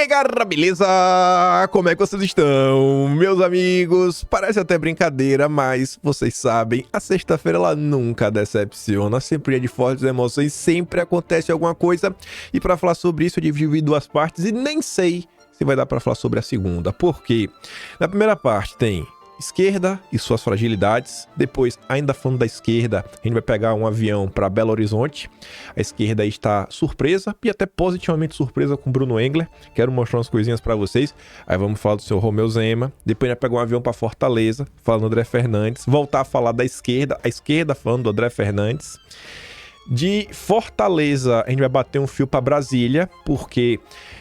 aí, galera, beleza? Como é que vocês estão, meus amigos? Parece até brincadeira, mas vocês sabem, a sexta-feira ela nunca decepciona, sempre é de fortes emoções, sempre acontece alguma coisa. E pra falar sobre isso eu dividi em duas partes e nem sei se vai dar pra falar sobre a segunda. Por quê? Na primeira parte tem esquerda e suas fragilidades. Depois, ainda falando da esquerda, a gente vai pegar um avião para Belo Horizonte. A esquerda está surpresa e até positivamente surpresa com Bruno Engler. Quero mostrar umas coisinhas para vocês. Aí vamos falar do seu Romeu Zema. Depois a gente vai pegar um avião para Fortaleza, falando do André Fernandes. Voltar a falar da esquerda, a esquerda falando do André Fernandes. De Fortaleza, a gente vai bater um fio para Brasília, porque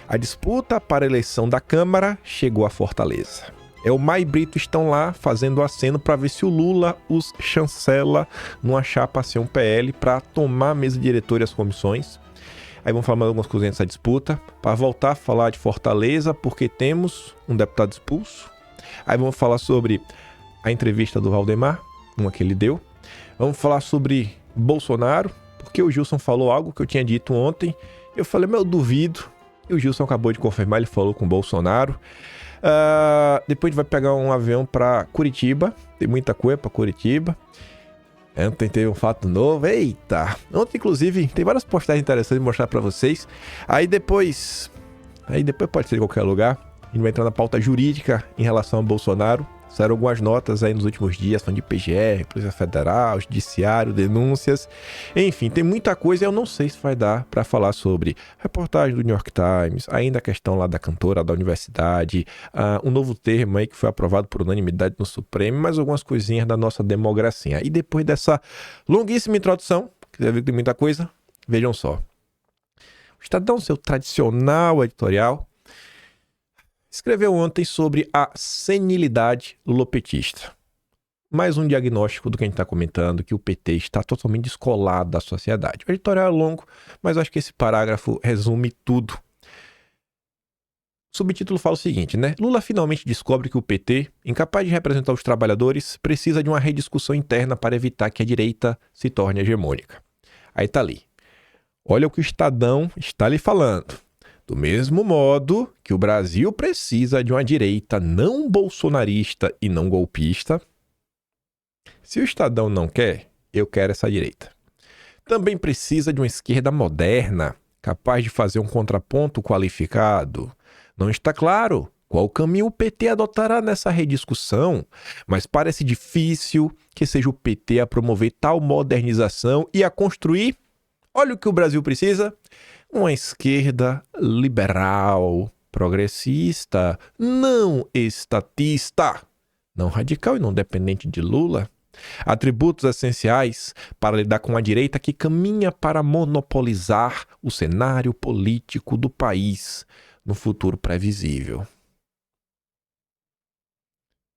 a disputa para a eleição da Câmara chegou a Fortaleza. O Maia e Brito estão lá fazendo aceno para ver se o Lula os chancela numa chapa assim, um PL, para tomar a mesa diretora e as comissões. Aí vamos falar mais algumas coisinhas dessa disputa, para voltar a falar de Fortaleza, porque temos um deputado expulso. Aí vamos falar sobre a entrevista do Valdemar, uma que ele deu. Vamos falar sobre Bolsonaro, porque o Gilson falou algo que eu tinha dito ontem. Eu falei, eu duvido. E o Gilson acabou de confirmar, ele falou com o Bolsonaro. Depois a gente vai pegar um avião para Curitiba. Tem muita coisa para Curitiba. Ontem teve um fato novo. Eita! Ontem, inclusive, tem várias postagens interessantes de mostrar para vocês. Aí depois pode ser em qualquer lugar. A gente vai entrar na pauta jurídica em relação ao Bolsonaro. Saíram algumas notas aí nos últimos dias, falando de PGR, Polícia Federal, Judiciário, denúncias. Enfim, tem muita coisa e eu não sei se vai dar para falar sobre reportagem do New York Times, ainda a questão lá da cantora da universidade, um novo termo aí que foi aprovado por unanimidade no Supremo, mais algumas coisinhas da nossa democracia. E depois dessa longuíssima introdução, que deve ter muita coisa, vejam só. O Estadão, seu tradicional editorial, escreveu ontem sobre a senilidade lulopetista. Mais um diagnóstico do que a gente está comentando, que o PT está totalmente descolado da sociedade. O editorial é longo, mas acho que esse parágrafo resume tudo. O subtítulo fala o seguinte, né? Lula finalmente descobre que o PT, incapaz de representar os trabalhadores, precisa de uma rediscussão interna para evitar que a direita se torne hegemônica. Aí tá ali. Olha o que o Estadão está lhe falando. Do mesmo modo que o Brasil precisa de uma direita não bolsonarista e não golpista, se o Estadão não quer, eu quero essa direita. Também precisa de uma esquerda moderna, capaz de fazer um contraponto qualificado. Não está claro qual caminho o PT adotará nessa rediscussão, mas parece difícil que seja o PT a promover tal modernização e a construir. Olha o que o Brasil precisa. Uma esquerda liberal, progressista, não estatista, não radical e não dependente de Lula. Atributos essenciais para lidar com a direita que caminha para monopolizar o cenário político do país no futuro previsível.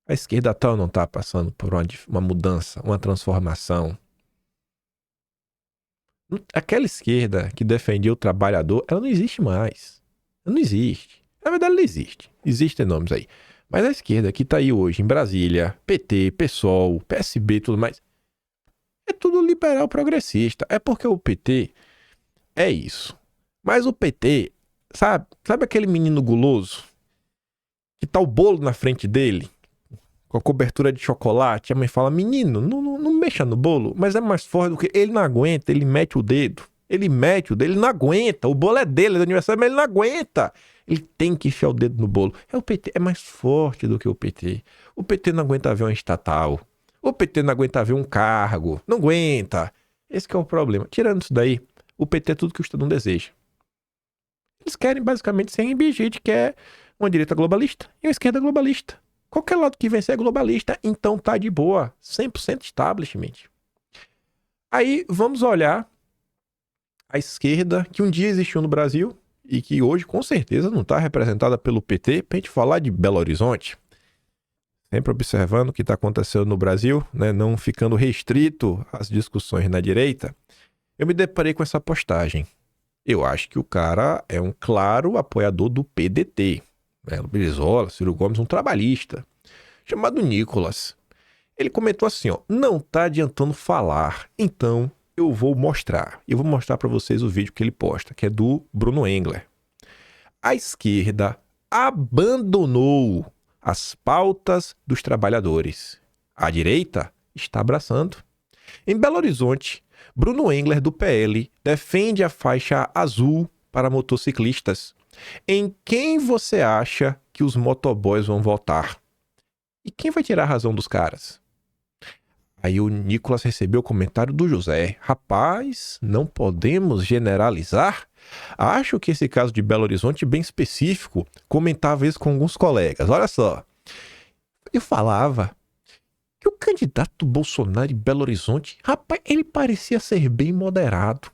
A esquerda atual não está passando por uma mudança, uma transformação. Aquela esquerda que defendia o trabalhador, ela não existe mais. Ela não existe. Na verdade, ela existe. Existem nomes aí. Mas a esquerda que está aí hoje em Brasília, PT, PSOL, PSB e tudo mais, é tudo liberal progressista. É porque o PT é isso. Mas o PT, sabe aquele menino guloso que tá o bolo na frente dele, com a cobertura de chocolate, a mãe fala, menino, não mexa no bolo, mas é mais forte do que... Ele não aguenta, ele mete o dedo, ele não aguenta, o bolo é dele, é do aniversário, mas ele não aguenta. Ele tem que enfiar o dedo no bolo. O PT é mais forte do que o PT. O PT não aguenta ver uma estatal. O PT não aguenta ver um cargo. Não aguenta. Esse que é o problema. Tirando isso daí, o PT é tudo que o Estado não deseja. Eles querem basicamente ser ambigente, que é uma direita globalista e uma esquerda globalista. Qualquer lado que vencer é globalista, então tá de boa. 100% establishment. Aí vamos olhar a esquerda que um dia existiu no Brasil e que hoje com certeza não está representada pelo PT, pra gente falar de Belo Horizonte. Sempre observando o que está acontecendo no Brasil, né? Não ficando restrito às discussões na direita, eu me deparei com essa postagem. Eu acho que o cara é um claro apoiador do PDT. Brizola, Ciro Gomes, um trabalhista, chamado Nicolas. Ele comentou assim, não tá adiantando falar, então eu vou mostrar. Eu vou mostrar para vocês o vídeo que ele posta, que é do Bruno Engler. A esquerda abandonou as pautas dos trabalhadores. A direita está abraçando. Em Belo Horizonte, Bruno Engler, do PL, defende a faixa azul para motociclistas. Em quem você acha que os motoboys vão votar? E quem vai tirar a razão dos caras? Aí o Nicolas recebeu o comentário do José. Rapaz, não podemos generalizar? Acho que esse caso de Belo Horizonte é bem específico. Comentava isso com alguns colegas. Olha só. Eu falava que o candidato Bolsonaro em Belo Horizonte, rapaz, ele parecia ser bem moderado.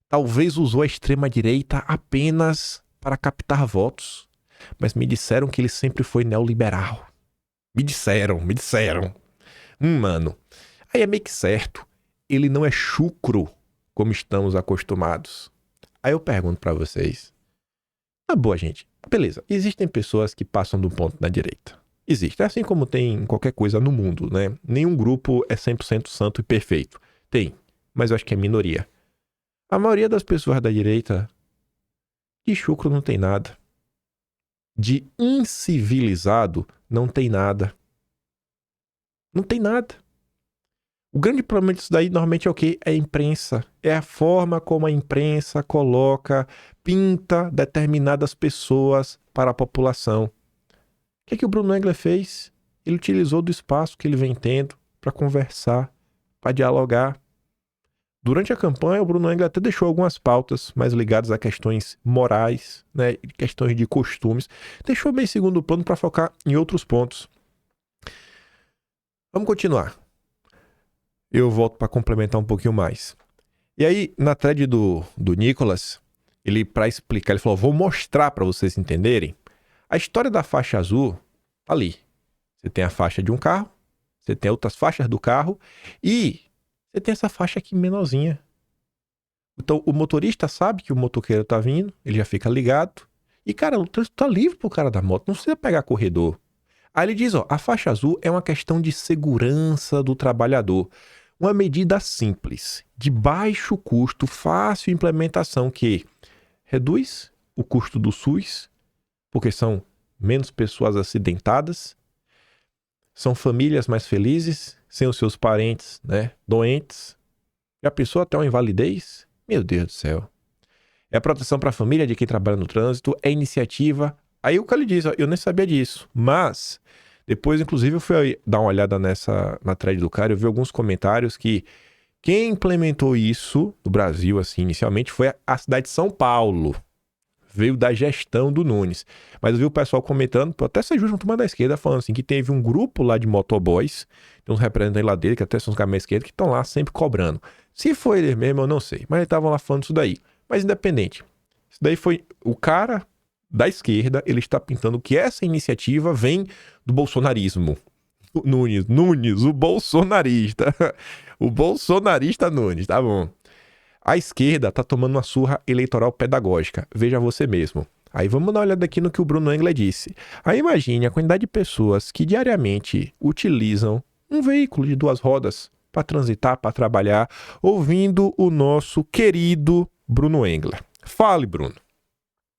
Talvez usou a extrema-direita apenas para captar votos. Mas me disseram que ele sempre foi neoliberal. Me disseram. Mano. Aí é meio que certo. Ele não é chucro, como estamos acostumados. Aí eu pergunto pra vocês. Tá boa, gente. Beleza. Existem pessoas que passam do ponto da direita. Existe. Assim como tem em qualquer coisa no mundo, né? Nenhum grupo é 100% santo e perfeito. Tem. Mas eu acho que é minoria. A maioria das pessoas da direita, de chucro não tem nada. De incivilizado, não tem nada. Não tem nada. O grande problema disso daí, normalmente, é o quê? É a imprensa. É a forma como a imprensa coloca, pinta determinadas pessoas para a população. O que o Bruno Engler fez? Ele utilizou do espaço que ele vem tendo para conversar, para dialogar. Durante a campanha, o Bruno Engler até deixou algumas pautas mais ligadas a questões morais, né, questões de costumes. Deixou bem segundo plano para focar em outros pontos. Vamos continuar. Eu volto para complementar um pouquinho mais. E aí, na thread do Nicolas, ele, para explicar, ele falou, vou mostrar para vocês entenderem. A história da faixa azul, tá ali. Você tem a faixa de um carro, você tem outras faixas do carro e você tem essa faixa aqui menorzinha. Então, o motorista sabe que o motoqueiro tá vindo, ele já fica ligado. E, cara, o trânsito tá livre pro cara da moto, não precisa pegar corredor. Aí ele diz, ó, a faixa azul é uma questão de segurança do trabalhador. Uma medida simples, de baixo custo, fácil implementação, que reduz o custo do SUS, porque são menos pessoas acidentadas, são famílias mais felizes, sem os seus parentes, né, doentes. E a pessoa até uma invalidez? Meu Deus do céu. É a proteção para a família de quem trabalha no trânsito, é iniciativa. Aí o cara diz, ó, eu nem sabia disso, mas depois, inclusive, eu fui dar uma olhada na thread do cara, eu vi alguns comentários que quem implementou isso no Brasil, assim, inicialmente, foi a cidade de São Paulo. Veio da gestão do Nunes. Mas eu vi o pessoal comentando, até ser justo, uma turma da esquerda, falando assim, que teve um grupo lá de motoboys, tem uns representantes lá dele, que até são os caras da esquerda, que estão lá sempre cobrando. Se foi ele mesmo, eu não sei. Mas eles estavam lá falando isso daí. Mas independente. Isso daí foi o cara da esquerda, ele está pintando que essa iniciativa vem do bolsonarismo. Nunes, o bolsonarista. O bolsonarista Nunes, tá bom. A esquerda está tomando uma surra eleitoral pedagógica. Veja você mesmo. Aí vamos dar uma olhada aqui no que o Bruno Engler disse. Aí imagine a quantidade de pessoas que diariamente utilizam um veículo de duas rodas para transitar, para trabalhar, ouvindo o nosso querido Bruno Engler. Fale, Bruno.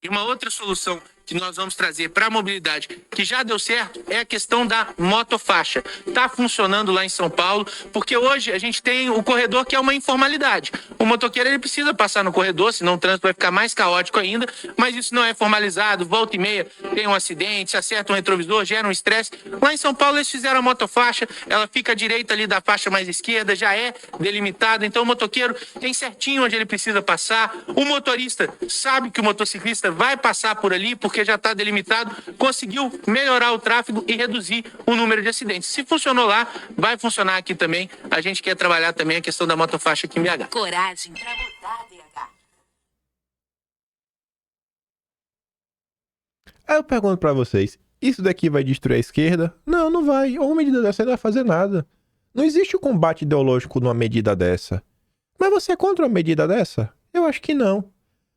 E uma outra solução que nós vamos trazer para a mobilidade, que já deu certo, é a questão da motofaixa. Está funcionando lá em São Paulo, porque hoje a gente tem o corredor que é uma informalidade. O motoqueiro ele precisa passar no corredor, senão o trânsito vai ficar mais caótico ainda, mas isso não é formalizado, volta e meia tem um acidente, se acerta um retrovisor, gera um estresse. Lá em São Paulo eles fizeram a motofaixa, ela fica à direita ali da faixa mais esquerda, já é delimitada, então o motoqueiro tem certinho onde ele precisa passar, o motorista sabe que o motociclista vai passar por ali, porque já está delimitado, conseguiu melhorar o tráfego e reduzir o número de acidentes. Se funcionou lá, vai funcionar aqui também. A gente quer trabalhar também a questão da motofaixa aqui em BH. Coragem para mudar, BH. Aí eu pergunto pra vocês, isso daqui vai destruir a esquerda? Não, não vai. Uma medida dessa não vai fazer nada. Não existe o combate ideológico numa medida dessa. Mas você é contra uma medida dessa? Eu acho que não.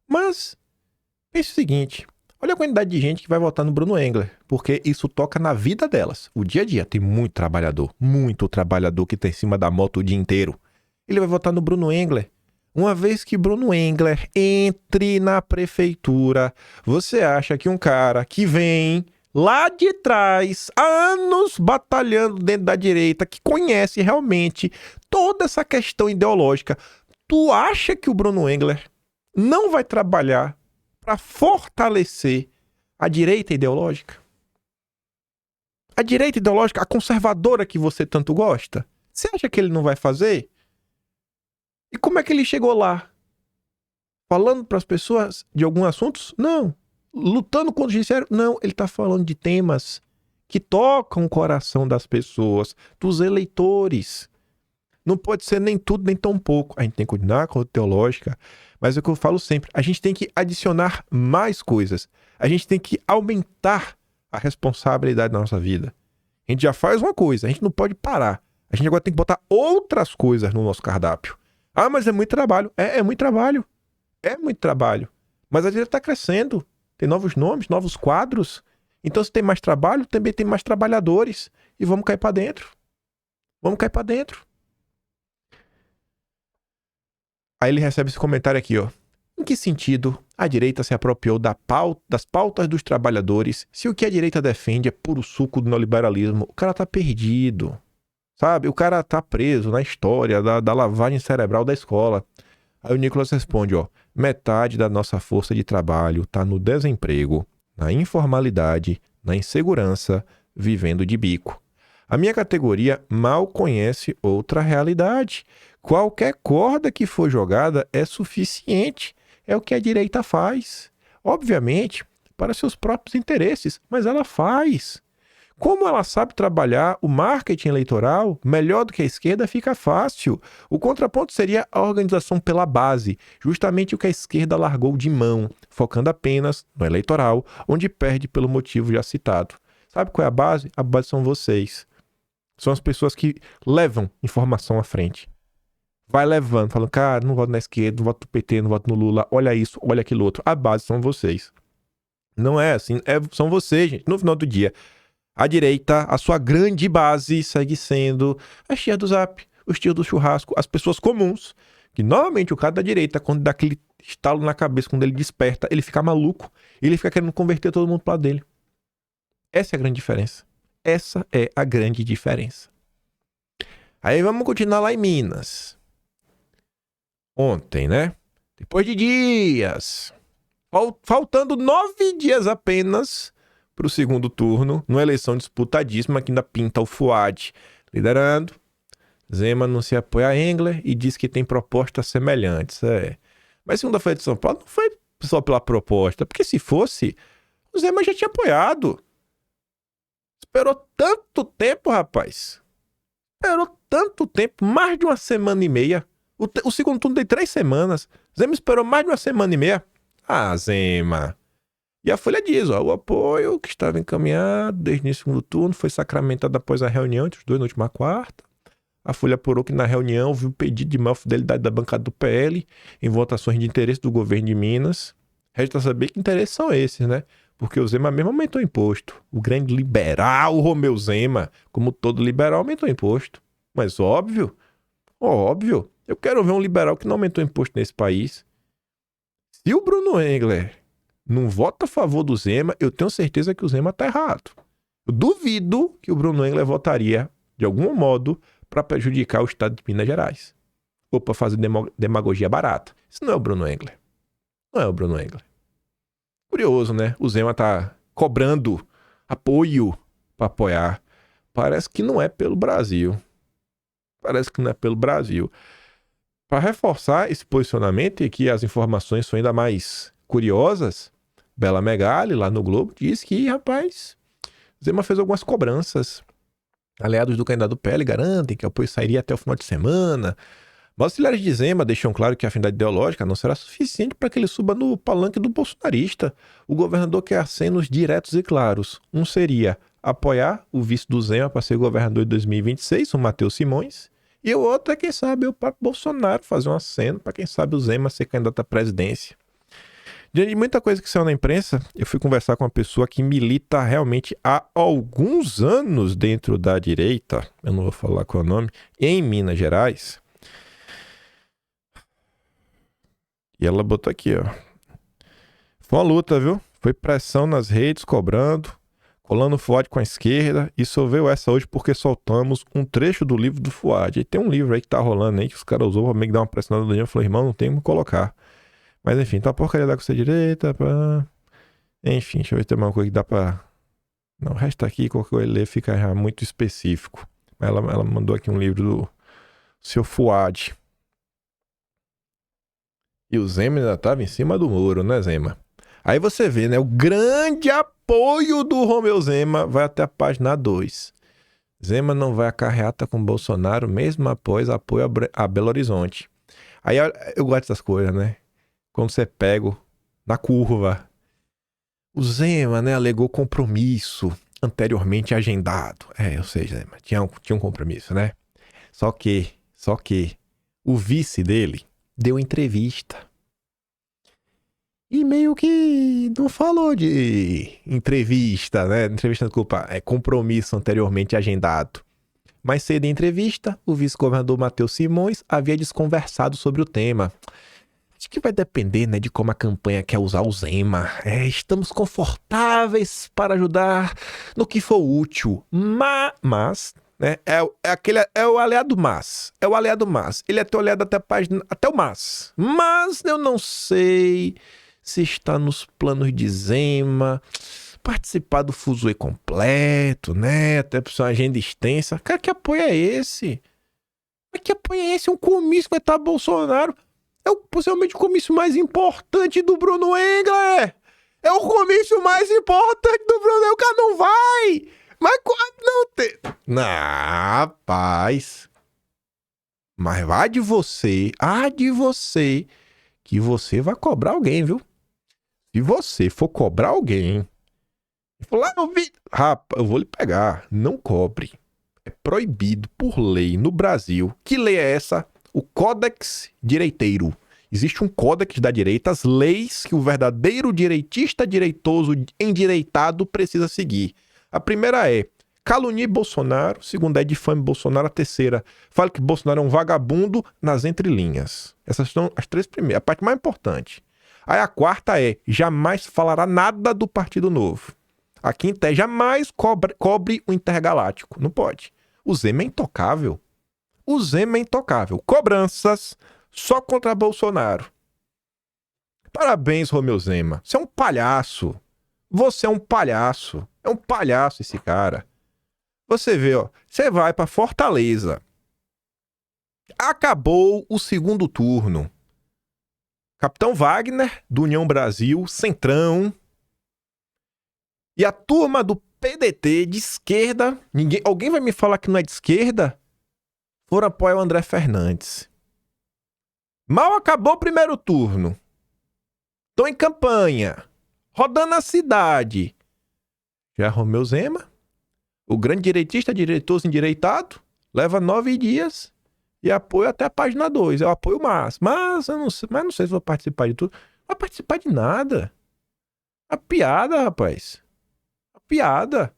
Mas pense o seguinte, olha a quantidade de gente que vai votar no Bruno Engler, porque isso toca na vida delas. O dia a dia tem muito trabalhador que tá em cima da moto o dia inteiro. Ele vai votar no Bruno Engler. Uma vez que Bruno Engler entre na prefeitura, você acha que um cara que vem lá de trás, há anos batalhando dentro da direita, que conhece realmente toda essa questão ideológica, tu acha que o Bruno Engler não vai trabalhar para fortalecer a direita ideológica? A direita ideológica, a conservadora que você tanto gosta? Você acha que ele não vai fazer? E como é que ele chegou lá? Falando para as pessoas de alguns assuntos? Não. Lutando contra o judiciário? Não. Ele está falando de temas que tocam o coração das pessoas, dos eleitores. Não pode ser nem tudo, nem tão pouco. A gente tem que continuar com a teológica, mas é o que eu falo sempre. A gente tem que adicionar mais coisas. A gente tem que aumentar a responsabilidade da nossa vida. A gente já faz uma coisa, a gente não pode parar. A gente agora tem que botar outras coisas no nosso cardápio. Ah, mas é muito trabalho. É muito trabalho. É muito trabalho. Mas a direita está crescendo. Tem novos nomes, novos quadros. Então, se tem mais trabalho, também tem mais trabalhadores. E vamos cair para dentro. Vamos cair para dentro. Aí ele recebe esse comentário aqui, ó. Em que sentido a direita se apropriou das pautas dos trabalhadores se o que a direita defende é puro suco do neoliberalismo? O cara tá perdido, sabe? O cara tá preso na história da lavagem cerebral da escola. Aí o Nicolas responde, ó. Metade da nossa força de trabalho tá no desemprego, na informalidade, na insegurança, vivendo de bico. A minha categoria mal conhece outra realidade. Qualquer corda que for jogada é suficiente. É o que a direita faz. Obviamente, para seus próprios interesses, mas ela faz. Como ela sabe trabalhar o marketing eleitoral melhor do que a esquerda, fica fácil. O contraponto seria a organização pela base, justamente o que a esquerda largou de mão, focando apenas no eleitoral, onde perde pelo motivo já citado. Sabe qual é a base? A base são vocês. São as pessoas que levam informação à frente. Vai levando, falando, cara, não voto na esquerda, não voto no PT, não voto no Lula, olha isso, olha aquilo outro. A base são vocês. Não é assim, são vocês, gente. No final do dia, a direita, a sua grande base, segue sendo as tias do Zap, os tios do churrasco, as pessoas comuns, que normalmente o cara da direita, quando dá aquele estalo na cabeça, quando ele desperta, ele fica maluco, ele fica querendo converter todo mundo pro lado dele. Essa é a grande diferença. Essa é a grande diferença. Aí vamos continuar lá em Minas. Ontem, né? Depois de dias, faltando 9 dias apenas para o segundo turno, numa eleição disputadíssima que ainda pinta o Fuad liderando. Zema não se apoia a Engler e diz que tem propostas semelhantes. Mas segunda-feira de São Paulo não foi só pela proposta, porque se fosse, o Zema já tinha apoiado. Esperou tanto tempo, rapaz. Esperou tanto tempo, mais de uma semana e meia. O segundo turno tem 3 semanas. Zema esperou mais de uma semana e meia. Ah, Zema. E a Folha diz, ó, o apoio que estava encaminhado desde o segundo turno foi sacramentado após a reunião entre os dois na última quarta. A Folha apurou que na reunião houve um pedido de maior fidelidade da bancada do PL em votações de interesse do governo de Minas. Resta saber que interesses são esses, né? Porque o Zema mesmo aumentou o imposto. O grande liberal Romeu Zema, como todo liberal, aumentou o imposto. Mas óbvio, eu quero ver um liberal que não aumentou o imposto nesse país. Se o Bruno Engler não vota a favor do Zema, eu tenho certeza que o Zema tá errado. Eu duvido que o Bruno Engler votaria, de algum modo, para prejudicar o estado de Minas Gerais. Ou para fazer demagogia barata. Isso não é o Bruno Engler. Não é o Bruno Engler. Curioso, né? O Zema tá cobrando apoio para apoiar. Parece que não é pelo Brasil. Para reforçar esse posicionamento e que as informações são ainda mais curiosas, Bela Megali, lá no Globo, diz que, rapaz, Zema fez algumas cobranças. Aliados do candidato PL garantem que o apoio sairia até o final de semana. Mas auxiliares de Zema deixam claro que a afinidade ideológica não será suficiente para que ele suba no palanque do bolsonarista. O governador quer acenos diretos e claros. Um seria apoiar o vice do Zema para ser governador de 2026, o Matheus Simões. E o outro é, quem sabe, o próprio Bolsonaro fazer um aceno para, quem sabe, o Zema ser candidato à presidência. Diante de muita coisa que saiu na imprensa, eu fui conversar com uma pessoa que milita realmente há alguns anos dentro da direita, eu não vou falar qual é o nome, em Minas Gerais. E ela botou aqui, ó. Foi uma luta, viu? Foi pressão nas redes, cobrando, colando o Fuad com a esquerda. E só veio essa hoje porque soltamos um trecho do livro do Fuad. E tem um livro aí que tá rolando aí que os caras usou pra meio que dar uma pressionada no Daniel. Eu falei, irmão, não tem como colocar. Mas enfim, tá uma porcaria da com você direita. Pá. Enfim, deixa eu ver se tem uma coisa que dá pra. Não, o resto aqui, qualquer coisa ler fica já muito específico. Ela mandou aqui um livro do seu Fuad. E o Zema ainda tava em cima do muro, né, Zema? Aí você vê, né? O grande apoio do Romeu Zema vai até a página 2. Zema não vai à carreata com Bolsonaro, mesmo após apoio a Belo Horizonte. Aí eu gosto dessas coisas, né? Quando você pega na curva. O Zema, né, alegou compromisso anteriormente agendado. Ou seja, Zema, tinha um compromisso, né? Só que o vice dele deu entrevista. E meio que não falou de entrevista, né? Entrevista, desculpa, compromisso anteriormente agendado. Mais cedo em entrevista, o vice-governador Matheus Simões havia desconversado sobre o tema. Acho que vai depender, né, de como a campanha quer usar o Zema. Estamos confortáveis para ajudar no que for útil. Mas né, é o aliado mas. É o aliado mas. Ele é teu aliado até o mas. Mas eu não sei se está nos planos de Zema participar do fuzuê completo, né? Até por sua agenda extensa. Cara, que apoio é esse? Que apoio é esse? Um comício que vai estar Bolsonaro. É possivelmente o comício mais importante do Bruno Engler. É o comício mais importante do Bruno Engler. O cara não vai. Mas não tem. Rapaz. Mas vai de você. Que você vai cobrar alguém, viu? Se você for cobrar alguém. Falar, rapaz, eu vou lhe pegar. Não cobre. É proibido por lei no Brasil. Que lei é essa? O Códex Direiteiro. Existe um códex da direita, as leis que o verdadeiro direitista direitoso endireitado precisa seguir. A primeira é calunie Bolsonaro, a segunda é difame Bolsonaro, a terceira fale que Bolsonaro é um vagabundo nas entrelinhas. Essas são as três primeiras, a parte mais importante. Aí a quarta é jamais falará nada do Partido Novo. A quinta é jamais cobre o Intergaláctico. Não pode. O Zema é intocável. Cobranças só contra Bolsonaro. Parabéns, Romeu Zema. Você é um palhaço. É um palhaço esse cara. Você vê, ó. Você vai pra Fortaleza. Acabou o segundo turno. Capitão Wagner, do União Brasil, Centrão. E a turma do PDT de esquerda. Alguém vai me falar que não é de esquerda? Foram apoiar o André Fernandes. Mal acabou o primeiro turno. Estão em campanha. Rodando a cidade. Já Romeu Zema, o grande direitista, direitoso endireitado, leva 9 dias e apoio até a página 2. É o apoio máximo. Mas eu não sei se vou participar de tudo. Não vai participar de nada. A piada, rapaz. A piada.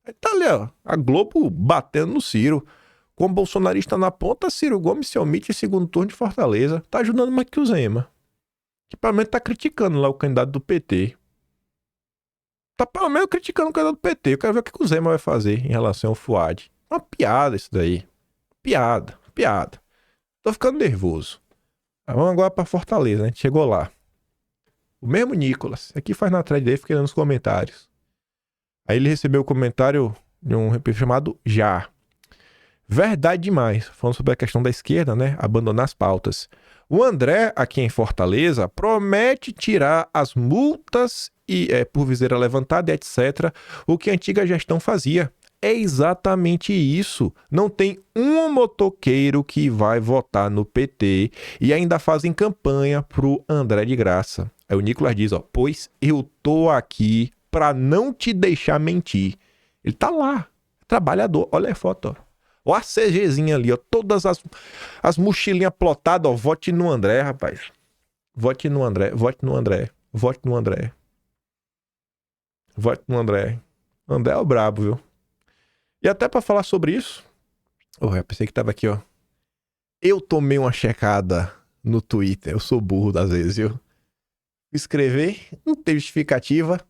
Aí tá ali, ó. A Globo batendo no Ciro. Com o bolsonarista na ponta, Ciro Gomes se omite em segundo turno de Fortaleza. Tá ajudando mais que o Zema. Que pelo menos tá criticando lá o candidato do PT. Tá pelo menos criticando o candidato do PT. Eu quero ver o que o Zema vai fazer em relação ao Fuad. Uma piada isso daí. Piada. Tô ficando nervoso. Vamos agora pra Fortaleza, né? A gente chegou lá. O mesmo Nicolas. Aqui faz na thread dele, fica nos comentários. Aí ele recebeu o comentário de um repito chamado Já. Verdade demais. Falando sobre a questão da esquerda, né? Abandonar as pautas. O André, aqui em Fortaleza, promete tirar as multas e por viseira levantada, etc. O que a antiga gestão fazia. É exatamente isso. Não tem um motoqueiro que vai votar no PT e ainda fazem campanha pro André de graça. Aí o Nicolas diz, ó, pois eu tô aqui pra não te deixar mentir. Ele tá lá, trabalhador. Olha a foto, ó. Olha a CGzinha ali, ó. Todas as mochilinhas plotadas, ó. Vote no André, rapaz. Vote no André. André é o brabo, viu? E até pra falar sobre isso... eu pensei que tava aqui, ó. Eu tomei uma checada no Twitter. Eu sou burro às vezes, viu? Escrever, não teve justificativa.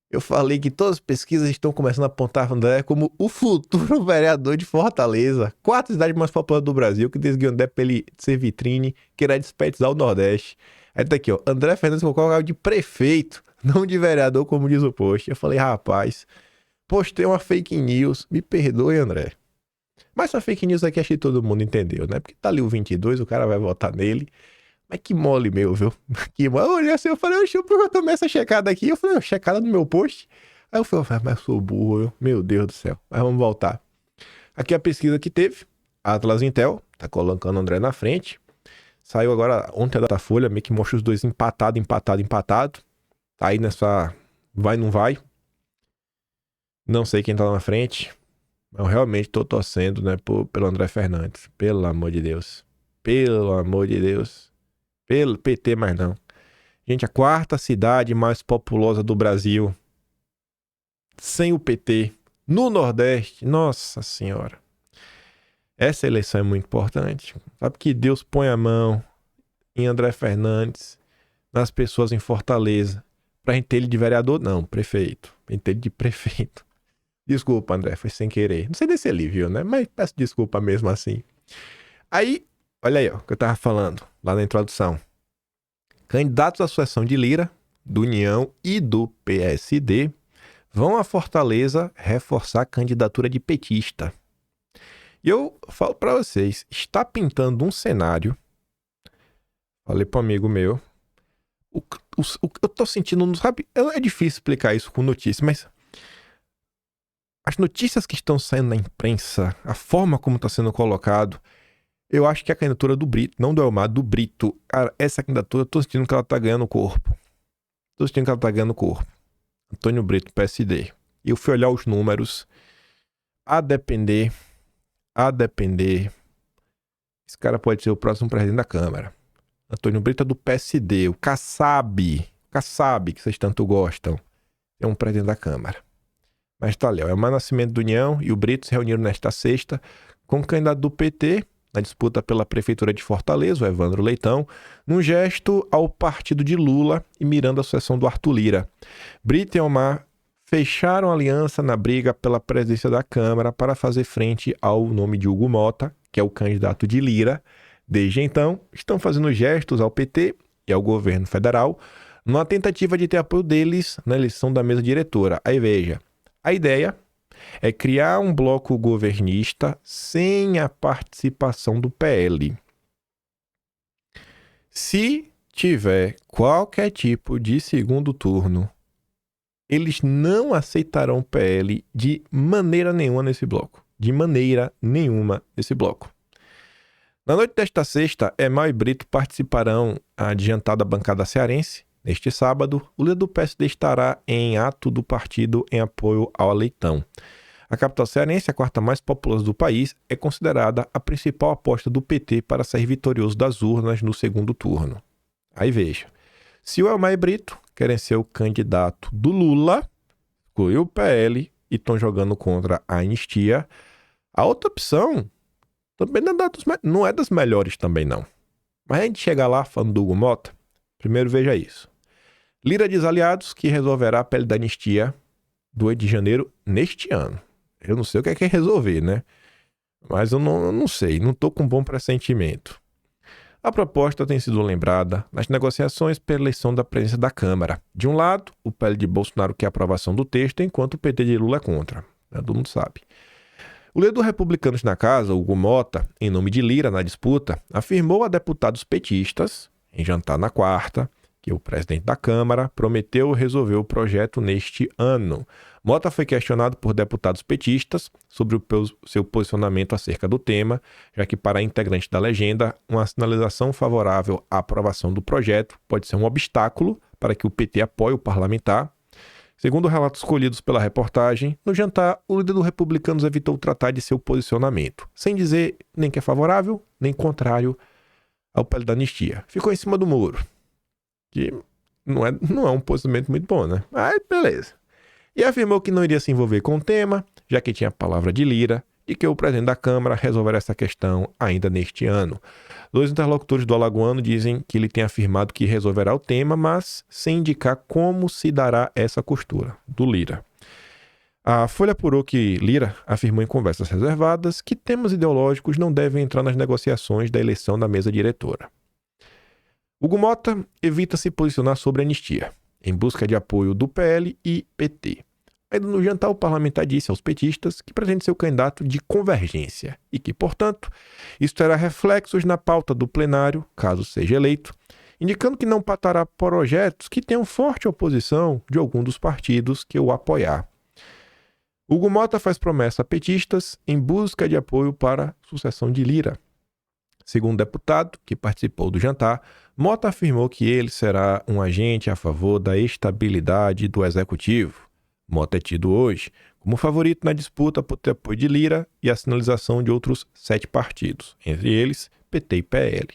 Eu falei que todas as pesquisas estão começando a apontar André como o futuro vereador de Fortaleza. Quarta cidade mais popular do Brasil, que desde André pra ele ser vitrine, que irá despetizar o Nordeste. Aí tá aqui, ó. André Fernandes colocou o cargo de prefeito, não de vereador, como diz o post. Eu falei, rapaz, postei uma fake news. Me perdoe, André. Mas essa fake news aqui acho que todo mundo entendeu, né? Porque tá ali o 22, o cara vai votar nele. Mas que mole meu, viu? Que mole. Eu olhei assim, eu falei, oxe, eu tomei essa checada aqui. Eu falei, checada no meu post. Aí eu falei, mas eu sou burro, viu? Meu Deus do céu. Mas vamos voltar. Aqui a pesquisa que teve. Atlas Intel, tá colocando o André na frente. Saiu agora ontem da Folha, meio que mostra os dois empatado. Tá aí nessa vai, não vai. Não sei quem tá lá na frente. Eu realmente tô torcendo, né, pelo André Fernandes. Pelo amor de Deus. Pelo amor de Deus. Pelo PT, mas não. Gente, a quarta cidade mais populosa do Brasil. Sem o PT. No Nordeste. Nossa Senhora. Essa eleição é muito importante. Sabe que Deus põe a mão em André Fernandes, nas pessoas em Fortaleza. Pra gente ter ele de vereador? Não, prefeito. Pra gente ter ele de prefeito. Desculpa, André, foi sem querer. Não sei nem se ele viu, né? Mas peço desculpa mesmo assim. Aí, olha aí, ó, o que eu tava falando lá na introdução. Candidatos à sucessão de Lira, do União e do PSD, vão a Fortaleza reforçar a candidatura de petista. E eu falo pra vocês, está pintando um cenário. Falei pro amigo meu. Eu tô sentindo, não sabe? É difícil explicar isso com notícia, mas as notícias que estão saindo na imprensa, a forma como está sendo colocado, eu acho que a candidatura do Brito, não do Elmar, do Brito, cara, essa candidatura, eu tô sentindo que ela tá ganhando corpo. Antônio Brito, PSD. E eu fui olhar os números. A depender, esse cara pode ser o próximo presidente da Câmara. Antônio Brito é do PSD, o Kassab, que vocês tanto gostam, é um presidente da Câmara. Mas tá ali, ó, é o Elmar Nascimento do União e o Brito se reuniram nesta sexta com o candidato do PT na disputa pela Prefeitura de Fortaleza, o Evandro Leitão, num gesto ao partido de Lula e mirando a sucessão do Arthur Lira. Brito e Elmar fecharam aliança na briga pela presidência da Câmara para fazer frente ao nome de Hugo Mota, que é o candidato de Lira. Desde então, estão fazendo gestos ao PT e ao governo federal numa tentativa de ter apoio deles na eleição da mesa diretora. Aí veja, a ideia é criar um bloco governista sem a participação do PL. Se tiver qualquer tipo de segundo turno, eles não aceitarão o PL de maneira nenhuma nesse bloco. Na noite desta sexta, Emal e Brito participarão da adiantada bancada cearense. Neste sábado, o líder do PSD estará em ato do partido em apoio ao Leitão. A capital cearense, a quarta mais populosa do país, é considerada a principal aposta do PT para sair vitorioso das urnas no segundo turno. Aí veja, se o Elmar e Brito querem ser o candidato do Lula, excluiu o PL e estão jogando contra a anistia, a outra opção também não é das melhores também não. Mas a gente chega lá falando do Hugo Mota, primeiro veja isso. Lira diz aliados que resolverá a pele da anistia do 8 de janeiro neste ano. Eu não sei o que é resolver, né? Mas eu não sei, não estou com um bom pressentimento. A proposta tem sido lembrada nas negociações pela eleição da presidência da Câmara. De um lado, o PL de Bolsonaro quer a aprovação do texto, enquanto o PT de Lula é contra. Todo mundo sabe. O líder dos republicanos na casa, Hugo Mota, em nome de Lira na disputa, afirmou a deputados petistas, em jantar na quarta, que o presidente da Câmara prometeu resolver o projeto neste ano. Mota foi questionado por deputados petistas sobre o seu posicionamento acerca do tema, já que para integrantes da legenda, uma sinalização favorável à aprovação do projeto pode ser um obstáculo para que o PT apoie o parlamentar. Segundo relatos colhidos pela reportagem, no jantar, o líder dos republicanos evitou tratar de seu posicionamento, sem dizer nem que é favorável, nem contrário ao PL da anistia. Ficou em cima do muro. Que não é um posicionamento muito bom, né? Mas beleza. E afirmou que não iria se envolver com o tema, já que tinha a palavra de Lira de que o presidente da Câmara resolverá essa questão ainda neste ano. 2 interlocutores do alagoano dizem que ele tem afirmado que resolverá o tema, mas sem indicar como se dará essa costura, do Lira. A Folha apurou que Lira afirmou em conversas reservadas que temas ideológicos não devem entrar nas negociações da eleição da mesa diretora. Hugo Mota evita se posicionar sobre a anistia, em busca de apoio do PL e PT. Ainda no jantar, o parlamentar disse aos petistas que pretende ser o candidato de convergência e que, portanto, isso terá reflexos na pauta do plenário, caso seja eleito, indicando que não patará projetos que tenham forte oposição de algum dos partidos que o apoiar. Hugo Mota faz promessa a petistas em busca de apoio para a sucessão de Lira. Segundo o deputado, que participou do jantar, Mota afirmou que ele será um agente a favor da estabilidade do executivo. Mota é tido hoje como favorito na disputa por ter apoio de Lira e a sinalização de outros 7 partidos, entre eles PT e PL.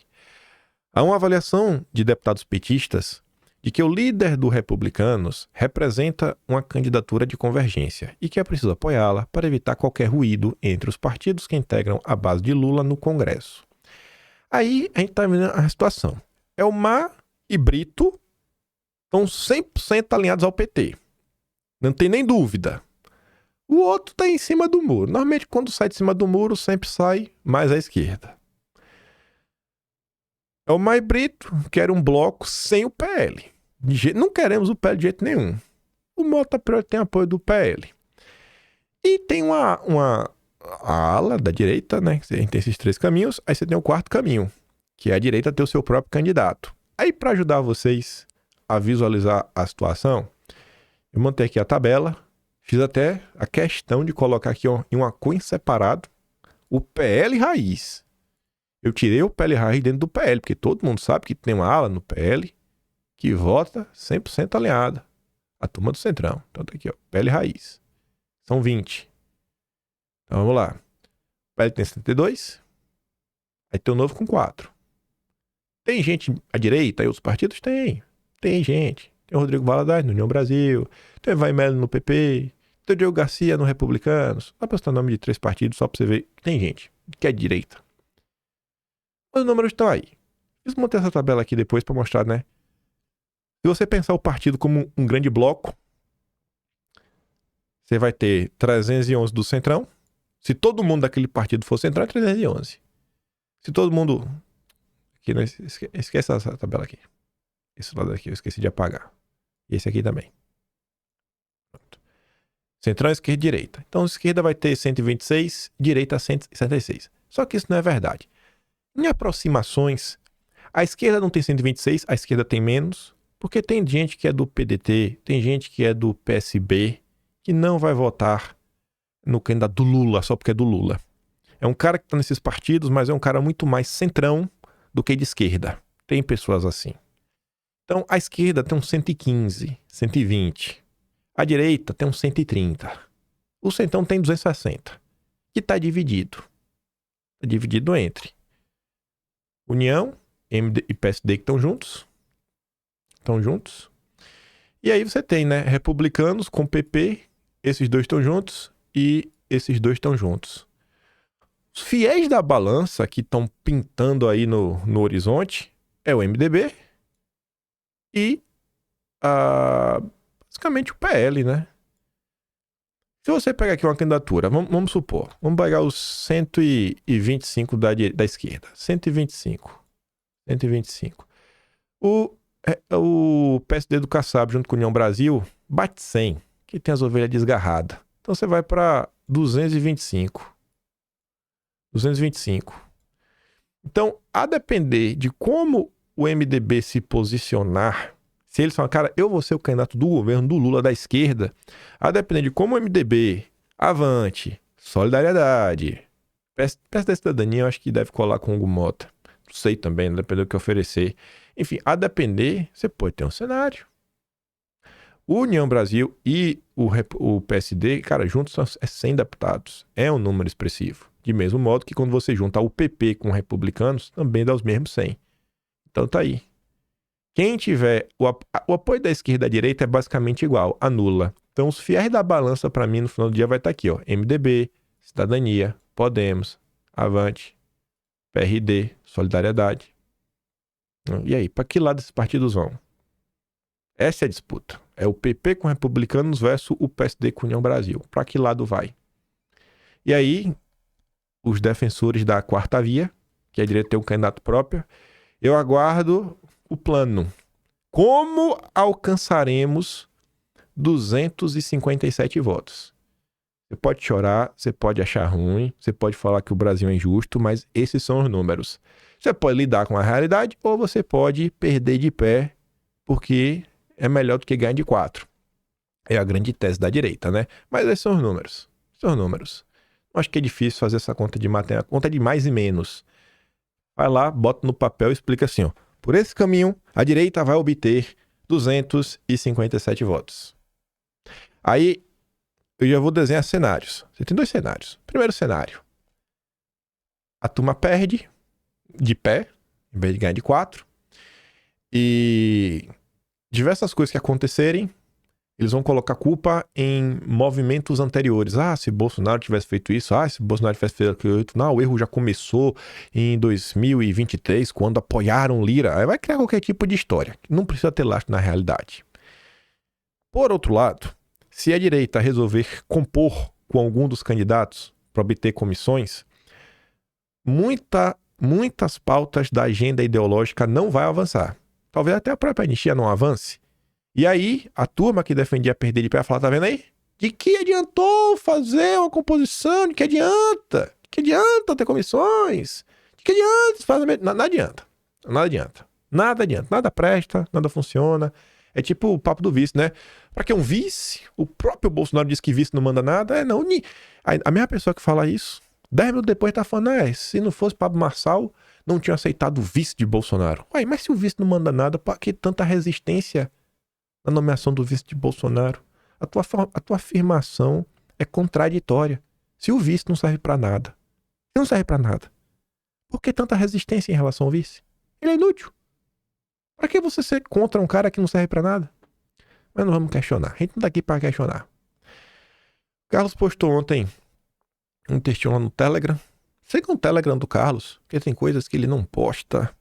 Há uma avaliação de deputados petistas de que o líder do Republicanos representa uma candidatura de convergência e que é preciso apoiá-la para evitar qualquer ruído entre os partidos que integram a base de Lula no Congresso. Aí a gente está vendo a situação. Elmar e Brito estão 100% alinhados ao PT. Não tem nem dúvida. O outro está em cima do muro. Normalmente, quando sai de cima do muro, sempre sai mais à esquerda. Elmar e Brito querem um bloco sem o PL. Não queremos o PL de jeito nenhum. O Mota tem apoio do PL. E tem uma ala da direita, né? A gente tem esses 3 caminhos. Aí você tem o 4º caminho, que é a direita ter o seu próprio candidato. Aí, para ajudar vocês a visualizar a situação, eu montei aqui a tabela, fiz até a questão de colocar aqui em uma cunha separado o PL raiz. Eu tirei o PL raiz dentro do PL, porque todo mundo sabe que tem uma ala no PL que vota 100% alinhada. A turma do Centrão. Então tá aqui, ó, PL raiz. São 20. Então vamos lá. O PL tem 72. Aí tem o Novo com 4. Tem gente à direita e outros partidos? Tem gente. Tem o Rodrigo Valadares no União Brasil, tem o Vai Melo no PP, tem o Diego Garcia no Republicanos. Dá pra citar o nome de 3 partidos só pra você ver que tem gente que é direita. Os números estão aí. Eu montei essa tabela aqui depois pra mostrar, né? Se você pensar o partido como um grande bloco, você vai ter 311 do Centrão. Se todo mundo daquele partido for Centrão, é 311. Se todo mundo... Aqui, né? Esquece essa tabela aqui. Esse lado aqui eu esqueci de apagar. E esse aqui também. Pronto. Centrão, esquerda e direita. Então, a esquerda vai ter 126, direita 176. Só que isso não é verdade. Em aproximações, a esquerda não tem 126, a esquerda tem menos, porque tem gente que é do PDT, tem gente que é do PSB, que não vai votar no candidato do Lula, só porque é do Lula. É um cara que está nesses partidos, mas é um cara muito mais centrão do que de esquerda. Tem pessoas assim. Então, a esquerda tem uns 115, 120. A direita tem uns 130. O Centrão tem 260. Que está dividido. Está dividido entre União, MD e PSD que estão juntos. Estão juntos. E aí você tem, né? Republicanos com PP. Esses 2 estão juntos. E esses 2 estão juntos. Os fiéis da balança que estão pintando aí no horizonte é o MDB. E basicamente o PL, né? Se você pegar aqui uma candidatura, vamos supor, vamos pegar os 125 da esquerda. 125. O PSD do Kassab junto com a União Brasil bate 100, que tem as ovelhas desgarradas. Então você vai para 225. Então, a depender de como o MDB se posicionar, se eles falam, cara, eu vou ser o candidato do governo do Lula da esquerda, a depender de como o MDB, Avante, Solidariedade, PSD Cidadania, eu acho que deve colar com o Hugo Mota. Não sei também, depende do que oferecer. Enfim, a depender, você pode ter um cenário. O União Brasil e o PSD, cara, juntos são 100 deputados. É um número expressivo. De mesmo modo que quando você junta o PP com republicanos, também dá os mesmos 100. Então tá aí. Quem tiver... O apoio da esquerda e da direita é basicamente igual, anula. Então os fiéis da balança para mim no final do dia vai estar aqui, ó. MDB, Cidadania, Podemos, Avante, PRD, Solidariedade. E aí, para que lado esses partidos vão? Essa é a disputa. É o PP com republicanos versus o PSD com União Brasil. Para que lado vai? E aí, os defensores da quarta via, que é a direita ter um candidato próprio, eu aguardo o plano. Como alcançaremos 257 votos? Você pode chorar, você pode achar ruim, você pode falar que o Brasil é injusto, mas esses são os números. Você pode lidar com a realidade ou você pode perder de pé, porque é melhor do que ganhar de 4. É a grande tese da direita, né? Mas esses são os números. São os números. Acho que é difícil fazer essa conta de matemática, conta de mais e menos. Vai lá, bota no papel e explica assim, ó. Por esse caminho, a direita vai obter 257 votos. Aí, eu já vou desenhar cenários. Você tem 2 cenários. Primeiro cenário. A turma perde de pé, em vez de ganhar de 4. E diversas coisas que acontecerem, eles vão colocar culpa em movimentos anteriores. Ah, se Bolsonaro tivesse feito isso. Ah, se Bolsonaro tivesse feito aquilo. Não, o erro já começou em 2023, quando apoiaram Lira. Aí vai criar qualquer tipo de história. Não precisa ter lastro na realidade. Por outro lado, se a direita resolver compor com algum dos candidatos para obter comissões, muitas pautas da agenda ideológica não vai avançar. Talvez até a própria anistia não avance. E aí, a turma que defendia perder de pé falar, tá vendo aí? De que adiantou fazer uma composição? De que adianta? De que adianta ter comissões? De que adianta fazer... Nada adianta. Nada adianta. Nada adianta. Nada presta, nada funciona. É tipo o papo do vice, né? Pra que um vice? O próprio Bolsonaro disse que vice não manda nada. É, não. A mesma pessoa que fala isso, 10 minutos depois tá falando, se não fosse Pablo Marçal, não tinha aceitado o vice de Bolsonaro. Uai, mas se o vice não manda nada, por que tanta resistência na nomeação do vice de Bolsonaro? A tua afirmação é contraditória. Se o vice não serve pra nada, não serve pra nada, por que tanta resistência em relação ao vice? Ele é inútil. Pra que você ser contra um cara que não serve pra nada? Mas não vamos questionar. A gente não tá aqui pra questionar. Carlos postou ontem um textinho lá no Telegram. Siga o Telegram do Carlos, porque tem coisas que ele não posta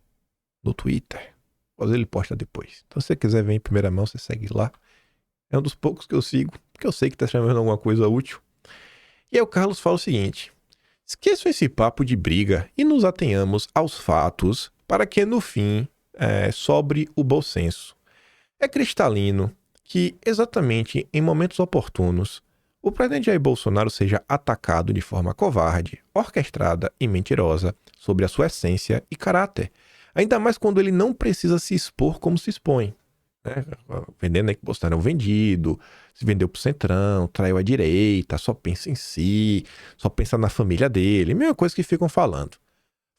no Twitter. Mas ele posta depois. Então, se você quiser ver em primeira mão, você segue lá. É um dos poucos que eu sigo, porque eu sei que tá escrevendo alguma coisa útil. E aí o Carlos fala o seguinte: esqueçam esse papo de briga e nos atenhamos aos fatos para que, no fim, sobre o bom senso. É cristalino que, exatamente em momentos oportunos, o presidente Jair Bolsonaro seja atacado de forma covarde, orquestrada e mentirosa sobre a sua essência e caráter. Ainda mais quando ele não precisa se expor como se expõe. Né? Vendendo aí que Bolsonaro é um vendido, se vendeu pro Centrão, traiu a direita, só pensa em si, só pensa na família dele. Mesma coisa que ficam falando.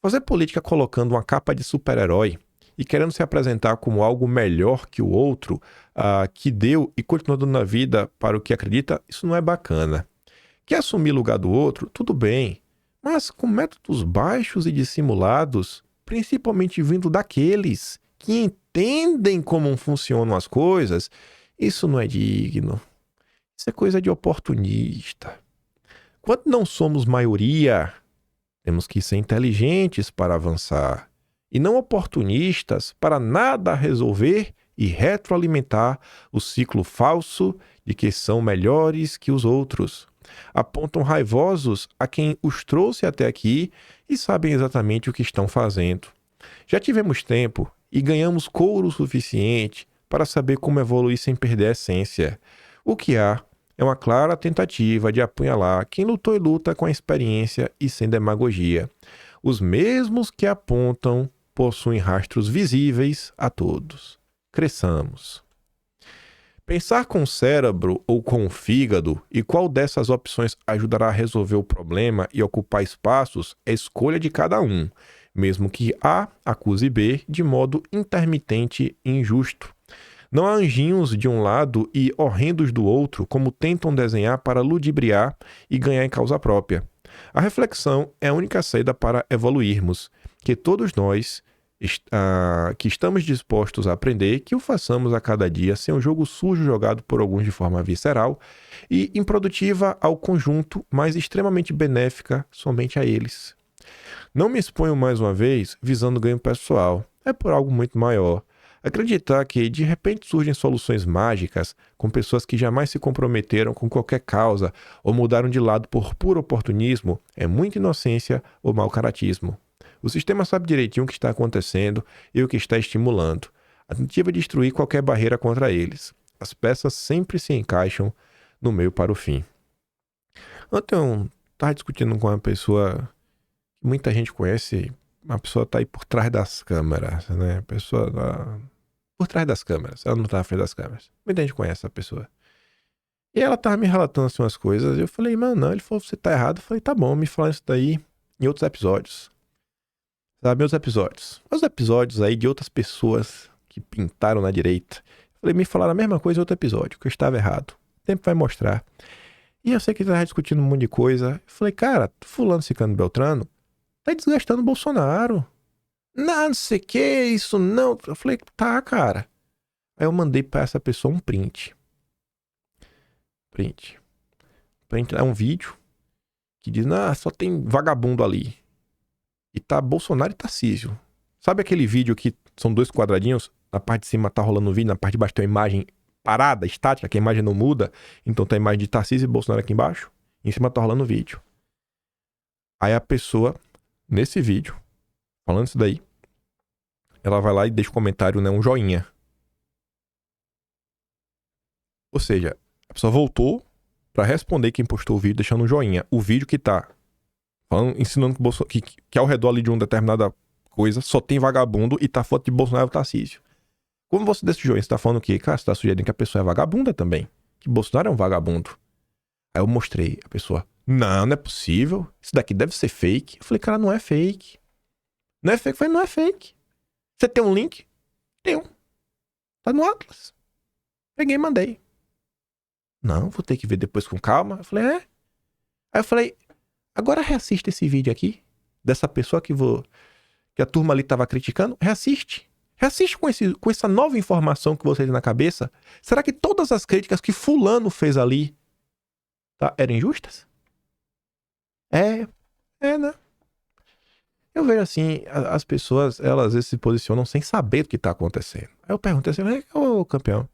Fazer política colocando uma capa de super-herói e querendo se apresentar como algo melhor que o outro, que deu e continua dando na vida para o que acredita, isso não é bacana. Quer assumir lugar do outro? Tudo bem. Mas com métodos baixos e dissimulados, principalmente vindo daqueles que entendem como funcionam as coisas, isso não é digno. Isso é coisa de oportunista. Quando não somos maioria, temos que ser inteligentes para avançar e não oportunistas para nada resolver e retroalimentar o ciclo falso de que são melhores que os outros. Apontam raivosos a quem os trouxe até aqui e sabem exatamente o que estão fazendo. Já tivemos tempo e ganhamos couro suficiente para saber como evoluir sem perder a essência. O que há é uma clara tentativa de apunhalar quem lutou e luta com a experiência e sem demagogia. Os mesmos que apontam possuem rastros visíveis a todos. Cresçamos. Pensar com o cérebro ou com o fígado e qual dessas opções ajudará a resolver o problema e ocupar espaços é escolha de cada um, mesmo que A acuse B de modo intermitente e injusto. Não há anjinhos de um lado e horrendos do outro, como tentam desenhar para ludibriar e ganhar em causa própria. A reflexão é a única saída para evoluirmos, que todos nós que estamos dispostos a aprender, que o façamos a cada dia sem um jogo sujo jogado por alguns de forma visceral e improdutiva ao conjunto, mas extremamente benéfica somente a eles. Não me exponho mais uma vez visando ganho pessoal, é por algo muito maior. Acreditar que de repente surgem soluções mágicas com pessoas que jamais se comprometeram com qualquer causa ou mudaram de lado por puro oportunismo é muita inocência ou mau caratismo. O sistema sabe direitinho o que está acontecendo e o que está estimulando. A tentativa é destruir qualquer barreira contra eles. As peças sempre se encaixam no meio para o fim. Ontem eu estava discutindo com uma pessoa que muita gente conhece. Uma pessoa está aí por trás das câmeras, né? A pessoa tá por trás das câmeras. Ela não está na frente das câmeras. Muita gente conhece essa pessoa. E ela estava me relatando assim umas coisas. Eu falei, mano, não. Ele falou, você tá errado. Eu falei, tá bom, me fala isso daí em outros episódios. Sabe, meus episódios. Os episódios aí de outras pessoas que pintaram na direita. Eu falei, me falaram a mesma coisa em outro episódio, que eu estava errado. O tempo vai mostrar. E eu sei que ele estava discutindo um monte de coisa. Eu falei, cara, fulano, ciclano, beltrano, tá desgastando o Bolsonaro. Não sei o que, isso não. Eu falei, tá, cara. Aí eu mandei pra essa pessoa um print. Print é um vídeo que diz, ah, só tem vagabundo ali. E tá Bolsonaro e Tarcísio. Sabe aquele vídeo que são 2 quadradinhos? Na parte de cima tá rolando um vídeo, na parte de baixo tem uma imagem parada, estática, que a imagem não muda. Então tem a imagem de Tarcísio e Bolsonaro aqui embaixo. Em cima tá rolando um vídeo. Aí a pessoa, nesse vídeo, falando isso daí, ela vai lá e deixa um comentário, né, um joinha. Ou seja, a pessoa voltou pra responder quem postou o vídeo, deixando um joinha. O vídeo que tá falando, ensinando que ao redor ali de uma determinada coisa só tem vagabundo e tá foto de Bolsonaro e Tarcísio. Como você desse joinha, você tá falando o quê? Cara, você tá sugerindo que a pessoa é vagabunda também. Que Bolsonaro é um vagabundo. Aí eu mostrei a pessoa. Não é possível. Isso daqui deve ser fake. Eu falei, cara, não é fake. Não é fake? Eu falei, não é fake. Você tem um link? Tenho. Tá no Atlas. Peguei e mandei. Não, vou ter que ver depois com calma. Eu falei, é? Aí eu falei, agora reassiste esse vídeo aqui. Dessa pessoa que a turma ali tava criticando. Reassiste. Reassiste com essa nova informação que você tem na cabeça. Será que todas as críticas que fulano fez ali, tá, eram injustas? Né? Eu vejo assim, as pessoas, elas às vezes se posicionam sem saber o que tá acontecendo. Aí eu perguntei assim, ô campeão,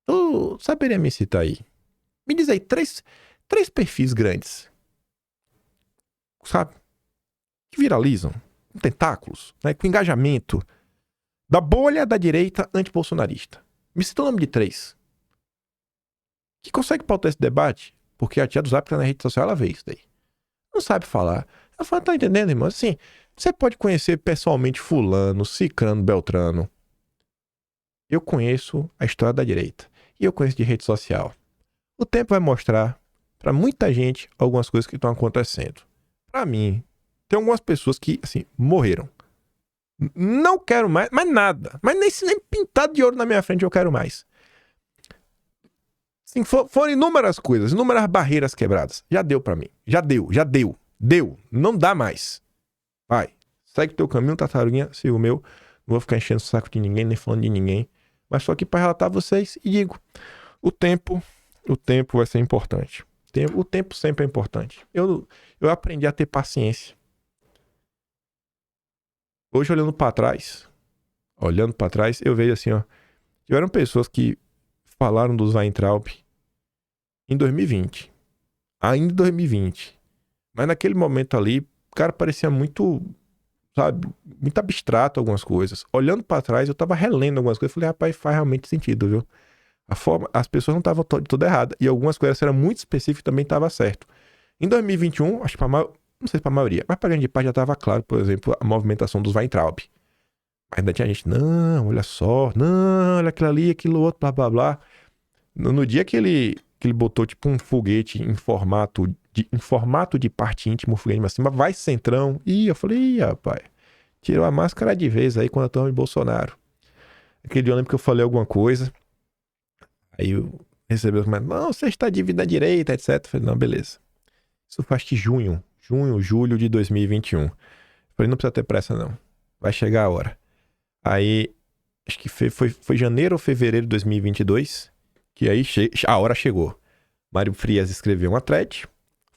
tu saberia me citar aí? Me diz aí, três perfis grandes, sabe? Que viralizam, com tentáculos, né? Com engajamento da bolha da direita antibolsonarista. Me cita o nome de 3. Que consegue pautar esse debate? Porque a tia do Zap tá na rede social, ela vê isso daí. Não sabe falar. Eu falo, tá entendendo, irmão? Assim, você pode conhecer pessoalmente fulano, cicrano, beltrano. Eu conheço a história da direita. E eu conheço de rede social. O tempo vai mostrar pra muita gente algumas coisas que estão acontecendo. Pra mim, tem algumas pessoas que, assim, morreram. Não quero mais nada. Mas nem pintado de ouro na minha frente eu quero mais. Assim, foram inúmeras coisas, inúmeras barreiras quebradas. Já deu pra mim. Já deu. Deu. Não dá mais. Vai. Segue o teu caminho, tartaruguinha, siga o meu. Não vou ficar enchendo o saco de ninguém, nem falando de ninguém. Mas só aqui pra relatar a vocês e digo, o tempo vai ser importante. O tempo sempre é importante. Eu aprendi a ter paciência. Hoje, olhando pra trás, eu vejo assim, ó. Tiveram pessoas que falaram dos Weintraub em 2020. Ainda em 2020. Mas naquele momento ali, o cara parecia muito, sabe, muito abstrato algumas coisas. Olhando pra trás, eu tava relendo algumas coisas. Falei, rapaz, faz realmente sentido, viu? As pessoas não estavam toda errada. E algumas coisas eram muito específicas e também estava certo. Em 2021, acho que não sei se pra maioria, mas pra grande parte já tava claro, por exemplo, a movimentação dos Weintraub. Mas ainda tinha gente, não, olha só, não, olha aquilo ali, aquilo outro, blá, blá, blá. No dia que ele botou tipo um foguete em formato de parte íntima, um foguete pra cima, vai centrão. E eu falei, rapaz, tirou a máscara de vez aí quando eu tava de Bolsonaro. Aquele dia eu lembro que eu falei alguma coisa, aí eu recebi os comentários, não, você está dívida à direita, etc. Eu falei, não, beleza. Isso faz que julho de 2021. Eu falei, não precisa ter pressa não. Vai chegar a hora. Aí, acho que foi janeiro ou fevereiro de 2022, que aí a hora chegou. Mário Frias escreveu uma thread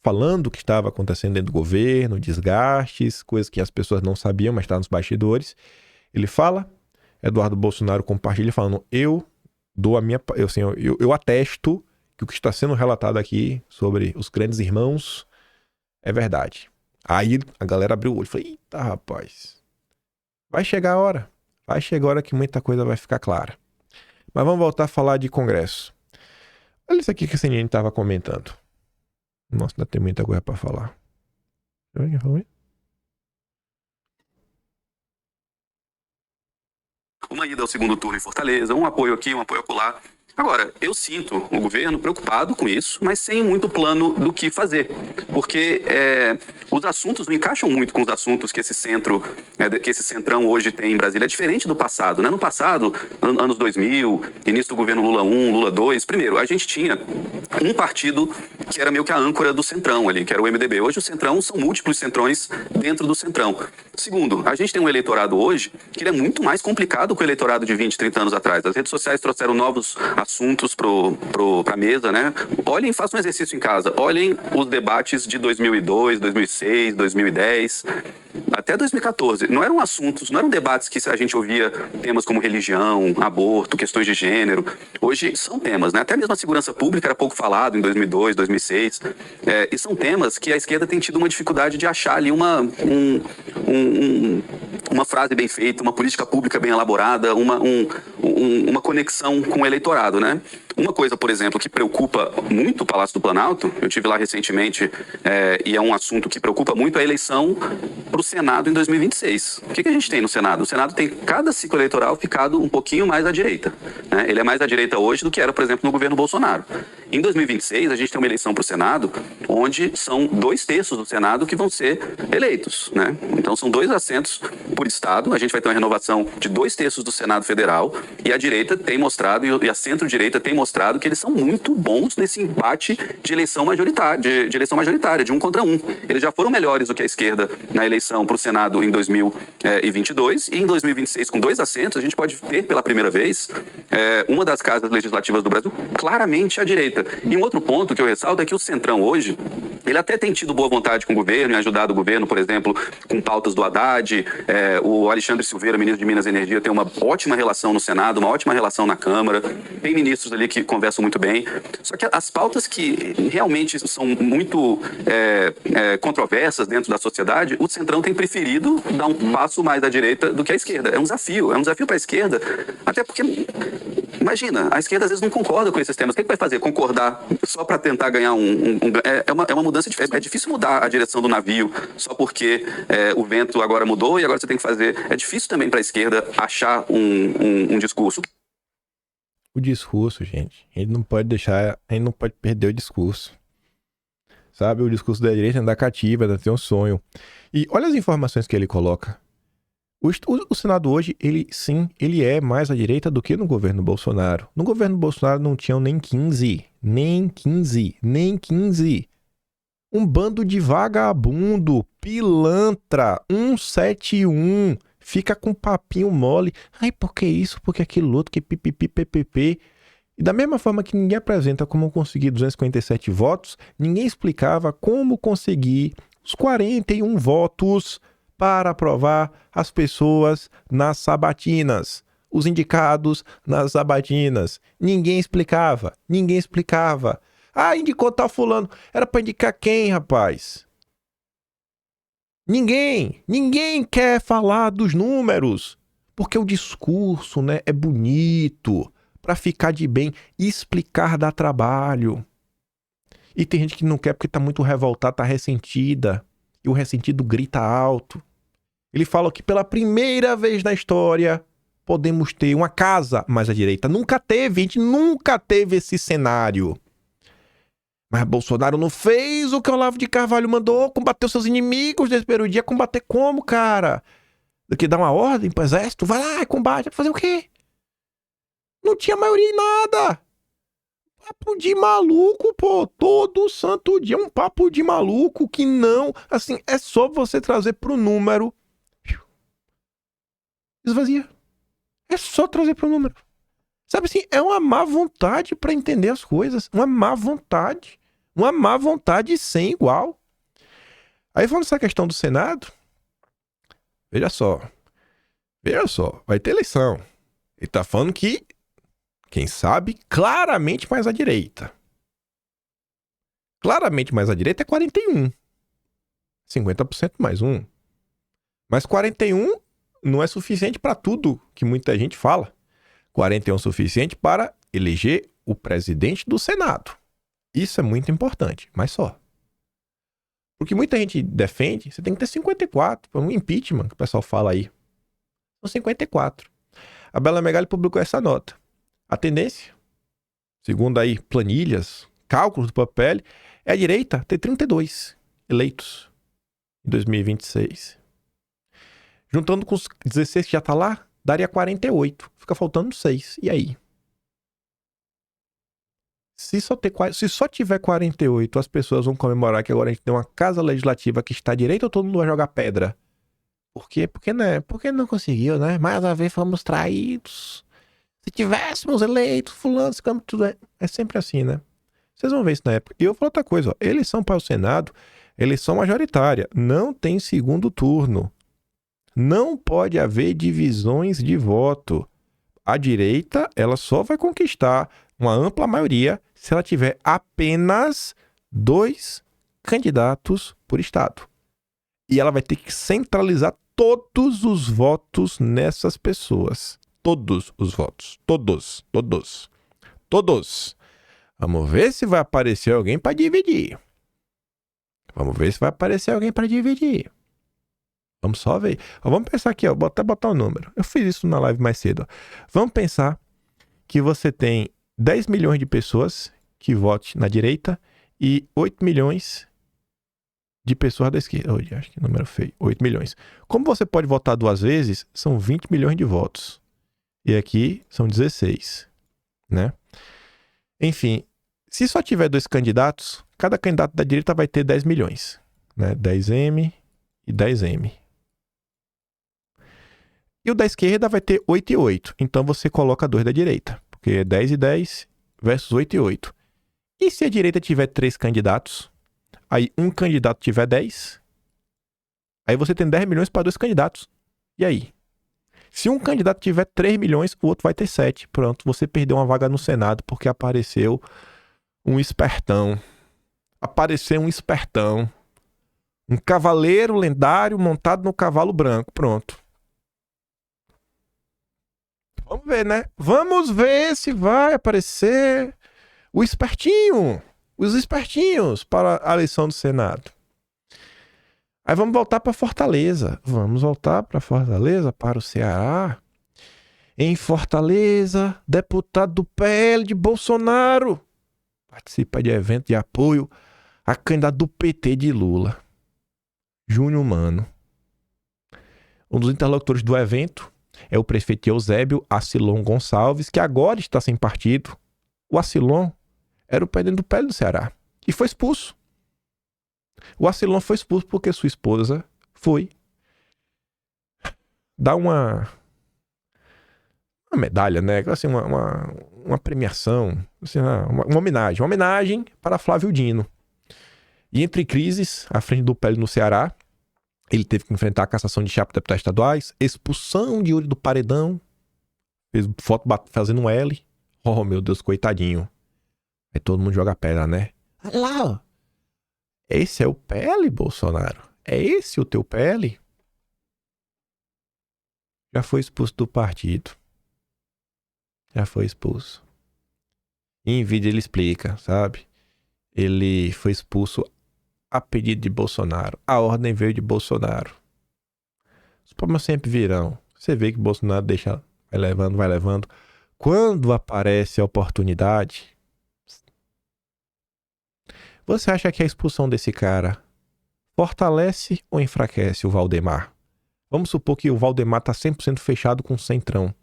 falando o que estava acontecendo dentro do governo, desgastes, coisas que as pessoas não sabiam, mas estavam nos bastidores. Ele fala, Eduardo Bolsonaro compartilha falando, eu atesto que o que está sendo relatado aqui sobre os grandes irmãos é verdade. Aí a galera abriu o olho e falou, eita rapaz, vai chegar a hora. Vai chegar a hora que muita coisa vai ficar clara. Mas vamos voltar a falar de Congresso. Olha isso aqui que a CNN estava comentando. Nossa, ainda tem muita coisa para falar. Uma ida ao segundo turno em Fortaleza, um apoio aqui, um apoio acolá. Agora, eu sinto o governo preocupado com isso, mas sem muito plano do que fazer. Porque os assuntos não encaixam muito com os assuntos que esse centrão hoje tem em Brasília. É diferente do passado, né? No passado, anos 2000, início do governo Lula 1, Lula 2, primeiro, a gente tinha um partido que era meio que a âncora do centrão ali, que era o MDB. Hoje o centrão são múltiplos centrões dentro do centrão. Segundo, a gente tem um eleitorado hoje que ele é muito mais complicado que o eleitorado de 20, 30 anos atrás. As redes sociais trouxeram novos assuntos para a mesa, né? Olhem, façam um exercício em casa. Olhem os debates de 2002, 2006, 2010, até 2014. Não eram assuntos, não eram debates que a gente ouvia temas como religião, aborto, questões de gênero. Hoje são temas, né? Até mesmo a segurança pública era pouco falado em 2002, 2006. E são temas que a esquerda tem tido uma dificuldade de achar ali uma frase bem feita, uma política pública bem elaborada, uma conexão com o eleitorado, né? Uma coisa, por exemplo, que preocupa muito o Palácio do Planalto, eu tive lá recentemente, e é um assunto que preocupa muito, é a eleição para o Senado em 2026. O que a gente tem no Senado? O Senado tem, cada ciclo eleitoral, ficado um pouquinho mais à direita, né? Ele é mais à direita hoje do que era, por exemplo, no governo Bolsonaro. Em 2026, a gente tem uma eleição para o Senado, onde são 2/3 do Senado que vão ser eleitos, né? Então, são 2 assentos por estado. A gente vai ter uma renovação de 2/3 do Senado Federal, e a direita tem mostrado, e a centro-direita tem mostrado que eles são muito bons nesse embate de eleição majoritária, de 1 contra 1. Eles já foram melhores do que a esquerda na eleição para o Senado em 2022, e em 2026, com 2 assentos, a gente pode ter pela primeira vez uma das casas legislativas do Brasil claramente à direita. E um outro ponto que eu ressalto é que o Centrão hoje, ele até tem tido boa vontade com o governo e ajudado o governo, por exemplo, com pautas do Haddad. O Alexandre Silveira, ministro de Minas e Energia, tem uma ótima relação no Senado, uma ótima relação na Câmara. Tem ministros ali que conversam muito bem. Só que as pautas que realmente são muito controversas dentro da sociedade, o Centrão tem preferido dar um passo mais à direita do que à esquerda. É um desafio para a esquerda, até porque, imagina, a esquerda às vezes não concorda com esses temas. O que vai fazer? Concordar só para tentar ganhar é uma mudança diferente. É difícil mudar a direção do navio só porque o vento agora mudou e agora você tem que fazer. É difícil também para a esquerda achar um discurso. O discurso, gente, a gente não pode perder o discurso. Sabe, o discurso da direita é da cativa, ainda tem um sonho. E olha as informações que ele coloca. O Senado hoje, ele é mais à direita do que no governo Bolsonaro. No governo Bolsonaro não tinham nem 15. Um bando de vagabundo, pilantra, 171, fica com papinho mole. Ai, por que isso, por que aquilo outro, que pipipi, ppp. E da mesma forma que ninguém apresenta como conseguir 257 votos, ninguém explicava como conseguir os 41 votos para aprovar as pessoas nas sabatinas, os indicados nas sabatinas. Ninguém explicava. Ah, indicou tal fulano. Era para indicar quem, rapaz? Ninguém quer falar dos números, porque o discurso, né, é bonito, para ficar de bem, explicar dá trabalho. E tem gente que não quer porque tá muito revoltada, tá ressentida, e o ressentido grita alto. Ele fala que pela primeira vez na história podemos ter uma casa mais à direita. Nunca teve, a gente nunca teve esse cenário. Mas Bolsonaro não fez o que o Olavo de Carvalho mandou, combater seus inimigos desse primeiro dia. Combater como, cara? Do que dar uma ordem pro exército? Vai lá, combate. Vai fazer o quê? Não tinha maioria em nada. Papo de maluco, pô. Todo santo dia um papo de maluco que não... Assim, é só você trazer pro número. Esvazia. É só trazer para o número. Sabe assim, é uma má vontade para entender as coisas. Uma má vontade. Uma má vontade sem igual. Aí falando essa questão do Senado, veja só, vai ter eleição. Ele tá falando que, quem sabe, claramente mais à direita. Claramente mais à direita é 41. 50% mais um. Mas 41 não é suficiente para tudo que muita gente fala. 41 é suficiente para eleger o presidente do Senado. Isso é muito importante, mas só. Porque muita gente defende, você tem que ter 54, para um impeachment, que o pessoal fala aí. São 54. A Bela Megali publicou essa nota. A tendência, segundo aí planilhas, cálculos do papel, é a direita ter 32 eleitos em 2026. Juntando com os 16 que já tá lá, daria 48. Fica faltando 6. E aí? Se só tiver 48, as pessoas vão comemorar que agora a gente tem uma casa legislativa que está à direita ou todo mundo vai jogar pedra? Por quê? Porque não conseguiu, né? Mais uma vez fomos traídos. Se tivéssemos eleito fulano, tudo é sempre assim, né? Vocês vão ver isso na época. E eu falo outra coisa, ó. Eleição para o Senado, eleição majoritária. Não tem segundo turno. Não pode haver divisões de voto. A direita, ela só vai conquistar uma ampla maioria se ela tiver apenas 2 candidatos por estado. E ela vai ter que centralizar todos os votos nessas pessoas. Todos os votos. Todos. Vamos ver se vai aparecer alguém para dividir. Vamos só ver. Vamos pensar aqui, ó. Até botar o número. Eu fiz isso na live mais cedo. Ó. Vamos pensar que você tem 10 milhões de pessoas que votem na direita e 8 milhões de pessoas da esquerda. Oh, acho que número feio. 8 milhões. Como você pode votar 2 vezes, são 20 milhões de votos. E aqui são 16, né? Enfim, se só tiver 2 candidatos, cada candidato da direita vai ter 10 milhões, né? 10M e 10M. E o da esquerda vai ter 8 e 8. Então você coloca 2 da direita, porque é 10 e 10 versus 8 e 8. E se a direita tiver 3 candidatos, aí um candidato tiver 10, aí você tem 10 milhões para 2 candidatos. E aí? Se um candidato tiver 3 milhões, o outro vai ter 7. Pronto, você perdeu uma vaga no Senado porque apareceu um espertão. Um cavaleiro lendário montado no cavalo branco. Pronto. Vamos ver, né? Vamos ver se vai aparecer o espertinho. Os espertinhos para a eleição do Senado. Aí vamos voltar para Fortaleza. Para o Ceará. Em Fortaleza, deputado do PL de Bolsonaro participa de evento de apoio a candidato do PT de Lula, Júnior Mano. Um dos interlocutores do evento é o prefeito Eusébio Acilon Gonçalves, que agora está sem partido. O Acilon era o presidente do PL do Ceará e foi expulso. O Acilon foi expulso porque sua esposa foi dar uma medalha, né? Assim, uma premiação, assim, uma homenagem para Flávio Dino. E entre crises, à frente do PL no Ceará, ele teve que enfrentar a cassação de chapa de deputados estaduais, expulsão de Yuri do paredão, fez foto fazendo um L. Oh, meu Deus, coitadinho. Aí todo mundo joga pedra, né? Olha lá, ó. Esse é o PL, Bolsonaro? É esse o teu PL? Já foi expulso do partido. Já foi expulso. Em vídeo ele explica, sabe? Ele foi expulso a pedido de Bolsonaro. A ordem veio de Bolsonaro. Os problemas sempre virão. Você vê que Bolsonaro vai levando. Quando aparece a oportunidade, você acha que a expulsão desse cara fortalece ou enfraquece o Valdemar? Vamos supor que o Valdemar está 100% fechado com o Centrão.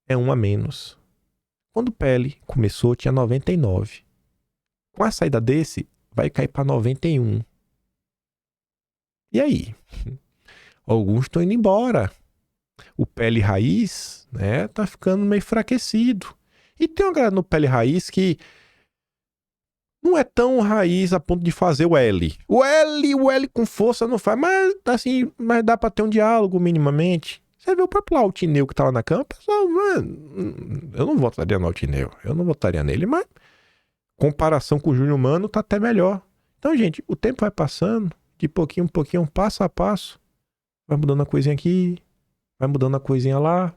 É um a menos. Quando o PL começou, tinha 99. Com a saída desse, vai cair para 91. E aí? Alguns estão indo embora. o PL Raiz, né, tá ficando meio enfraquecido. E tem uma galera no PL Raiz que não é tão raiz a ponto de fazer o L. O L com força não faz, mas assim, mas dá pra ter um diálogo minimamente. Você vê o próprio Altineu que tá lá na Câmara, pessoal, mano, eu não votaria no Altineu, eu não votaria nele, mas comparação com o Júnior Mano tá até melhor. Então, gente, o tempo vai passando, de pouquinho em pouquinho, passo a passo, vai mudando a coisinha aqui, vai mudando a coisinha lá.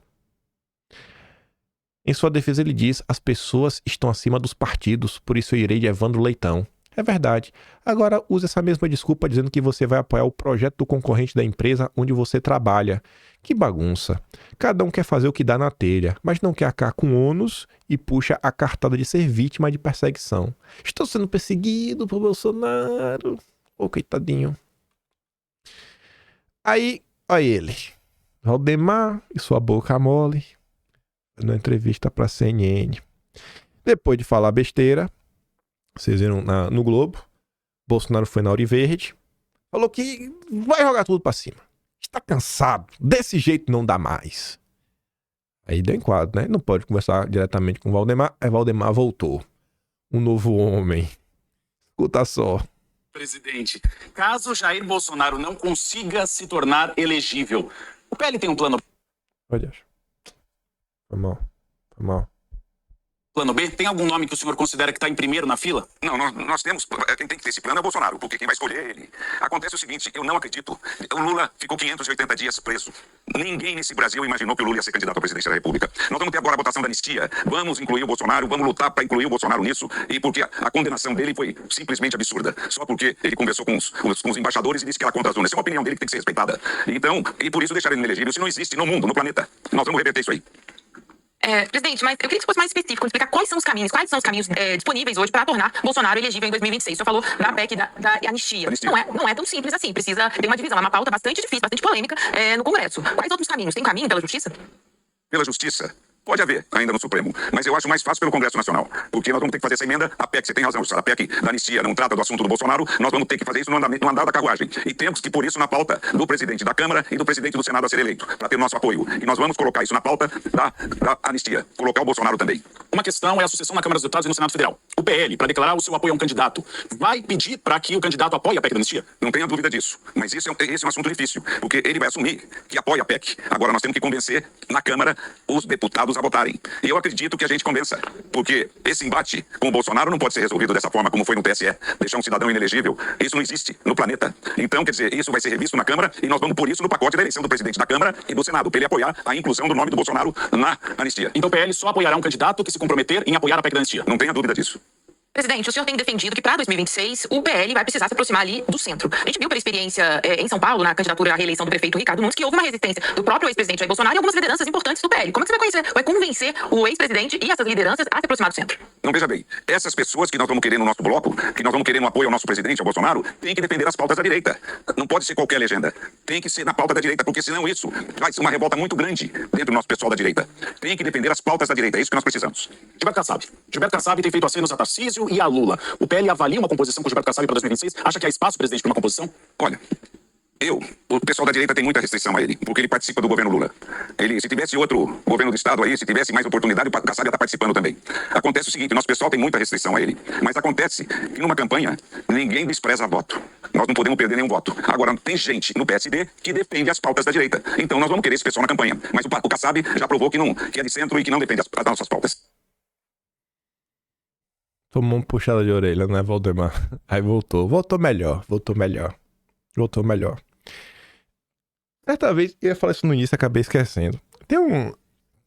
Em sua defesa ele diz, as pessoas estão acima dos partidos, por isso eu irei de Evandro Leitão. É verdade. Agora use essa mesma desculpa dizendo que você vai apoiar o projeto do concorrente da empresa onde você trabalha. Que bagunça. Cada um quer fazer o que dá na telha, mas não quer arcar com ônus e puxa a cartada de ser vítima de perseguição. Estou sendo perseguido por Bolsonaro. Ô, coitadinho. Aí, olha ele. Valdemar e sua boca mole. Na entrevista pra CNN. Depois de falar besteira, vocês viram no Globo, Bolsonaro foi na Hora Verde, falou que vai jogar tudo pra cima. Está cansado, desse jeito não dá mais. Aí deu enquadro, né? Não pode conversar diretamente com o Valdemar. Aí Valdemar voltou. Um novo homem. Escuta só. Presidente, caso Jair Bolsonaro não consiga se tornar elegível, o PL tem um plano... Olha, foi mal. Plano B? Tem algum nome que o senhor considera que está em primeiro na fila? Não, nós temos. Quem tem que ter esse plano é o Bolsonaro, porque quem vai escolher ele. Acontece o seguinte, eu não acredito. O Lula ficou 580 dias preso. Ninguém nesse Brasil imaginou que o Lula ia ser candidato à presidência da República. Nós vamos ter agora a votação da anistia. Vamos incluir o Bolsonaro, vamos lutar para incluir o Bolsonaro nisso. E porque a condenação dele foi simplesmente absurda. Só porque ele conversou com os embaixadores e disse que era contra as urnas. Essa é uma opinião dele que tem que ser respeitada. Então, e por isso deixar ele inelegível. Isso não existe no mundo, no planeta. Nós vamos reverter isso aí. Presidente, mas eu queria que você fosse mais específico, explicar quais são os caminhos disponíveis hoje para tornar Bolsonaro elegível em 2026. O senhor falou da PEC da anistia. Não é tão simples assim, precisa ter uma divisão, é uma pauta bastante difícil, bastante polêmica no Congresso. Quais outros caminhos? Tem caminho pela justiça? Pela justiça? Pode haver, ainda no Supremo. Mas eu acho mais fácil pelo Congresso Nacional. Porque nós vamos ter que fazer essa emenda. A PEC, você tem razão, a PEC da anistia não trata do assunto do Bolsonaro. Nós vamos ter que fazer isso no andar da carruagem. E temos que pôr isso na pauta do presidente da Câmara e do presidente do Senado a ser eleito, para ter o nosso apoio. E nós vamos colocar isso na pauta da anistia. Colocar o Bolsonaro também. Uma questão é a sucessão na Câmara dos Deputados e no Senado Federal. O PL, para declarar o seu apoio a um candidato, vai pedir para que o candidato apoie a PEC da anistia? Não tenha dúvida disso. Mas esse é um assunto difícil. Porque ele vai assumir que apoia a PEC. Agora nós temos que convencer na Câmara os deputados a votarem. E eu acredito que a gente convença, porque esse embate com o Bolsonaro não pode ser resolvido dessa forma como foi no TSE, deixar um cidadão inelegível. Isso não existe no planeta. Então, quer dizer, isso vai ser revisto na Câmara e nós vamos por isso no pacote da eleição do presidente da Câmara e do Senado, para ele apoiar a inclusão do nome do Bolsonaro na anistia. Então o PL só apoiará um candidato que se comprometer em apoiar a PEC da anistia? Não tenha dúvida disso. Presidente, o senhor tem defendido que para 2026 o PL vai precisar se aproximar ali do centro. A gente viu pela experiência em São Paulo, na candidatura à reeleição do prefeito Ricardo Nunes, que houve uma resistência do próprio ex-presidente Jair Bolsonaro e algumas lideranças importantes do PL. Como é que você vai convencer o ex-presidente e essas lideranças a se aproximar do centro? Não, veja bem, essas pessoas que nós vamos querer no nosso bloco, que nós vamos querer no apoio ao nosso presidente, ao Bolsonaro, tem que defender as pautas da direita. Não pode ser qualquer legenda. Tem que ser na pauta da direita, porque senão isso vai ser uma revolta muito grande dentro do nosso pessoal da direita. Tem que defender as pautas da direita, é isso que nós precisamos. Gilberto Kassab tem feito acenos a Tarcísio e a Lula. O PL avalia uma composição com o Gilberto Kassab para 2026? Acha que há espaço, presidente, para uma composição? Olha, o pessoal da direita tem muita restrição a ele, porque ele participa do governo Lula. Se tivesse outro governo do Estado aí, se tivesse mais oportunidade, o Kassab ia estar participando também. Acontece o seguinte, nosso pessoal tem muita restrição a ele, mas acontece que numa campanha, ninguém despreza voto. Nós não podemos perder nenhum voto. Agora, tem gente no PSD que defende as pautas da direita. Então nós vamos querer esse pessoal na campanha. Mas o Kassab já provou que é de centro e que não defende as nossas pautas. Tomou uma puxada de orelha, né, Valdemar? Aí voltou melhor. Certa vez, eu ia falar isso no início, acabei esquecendo. Tem um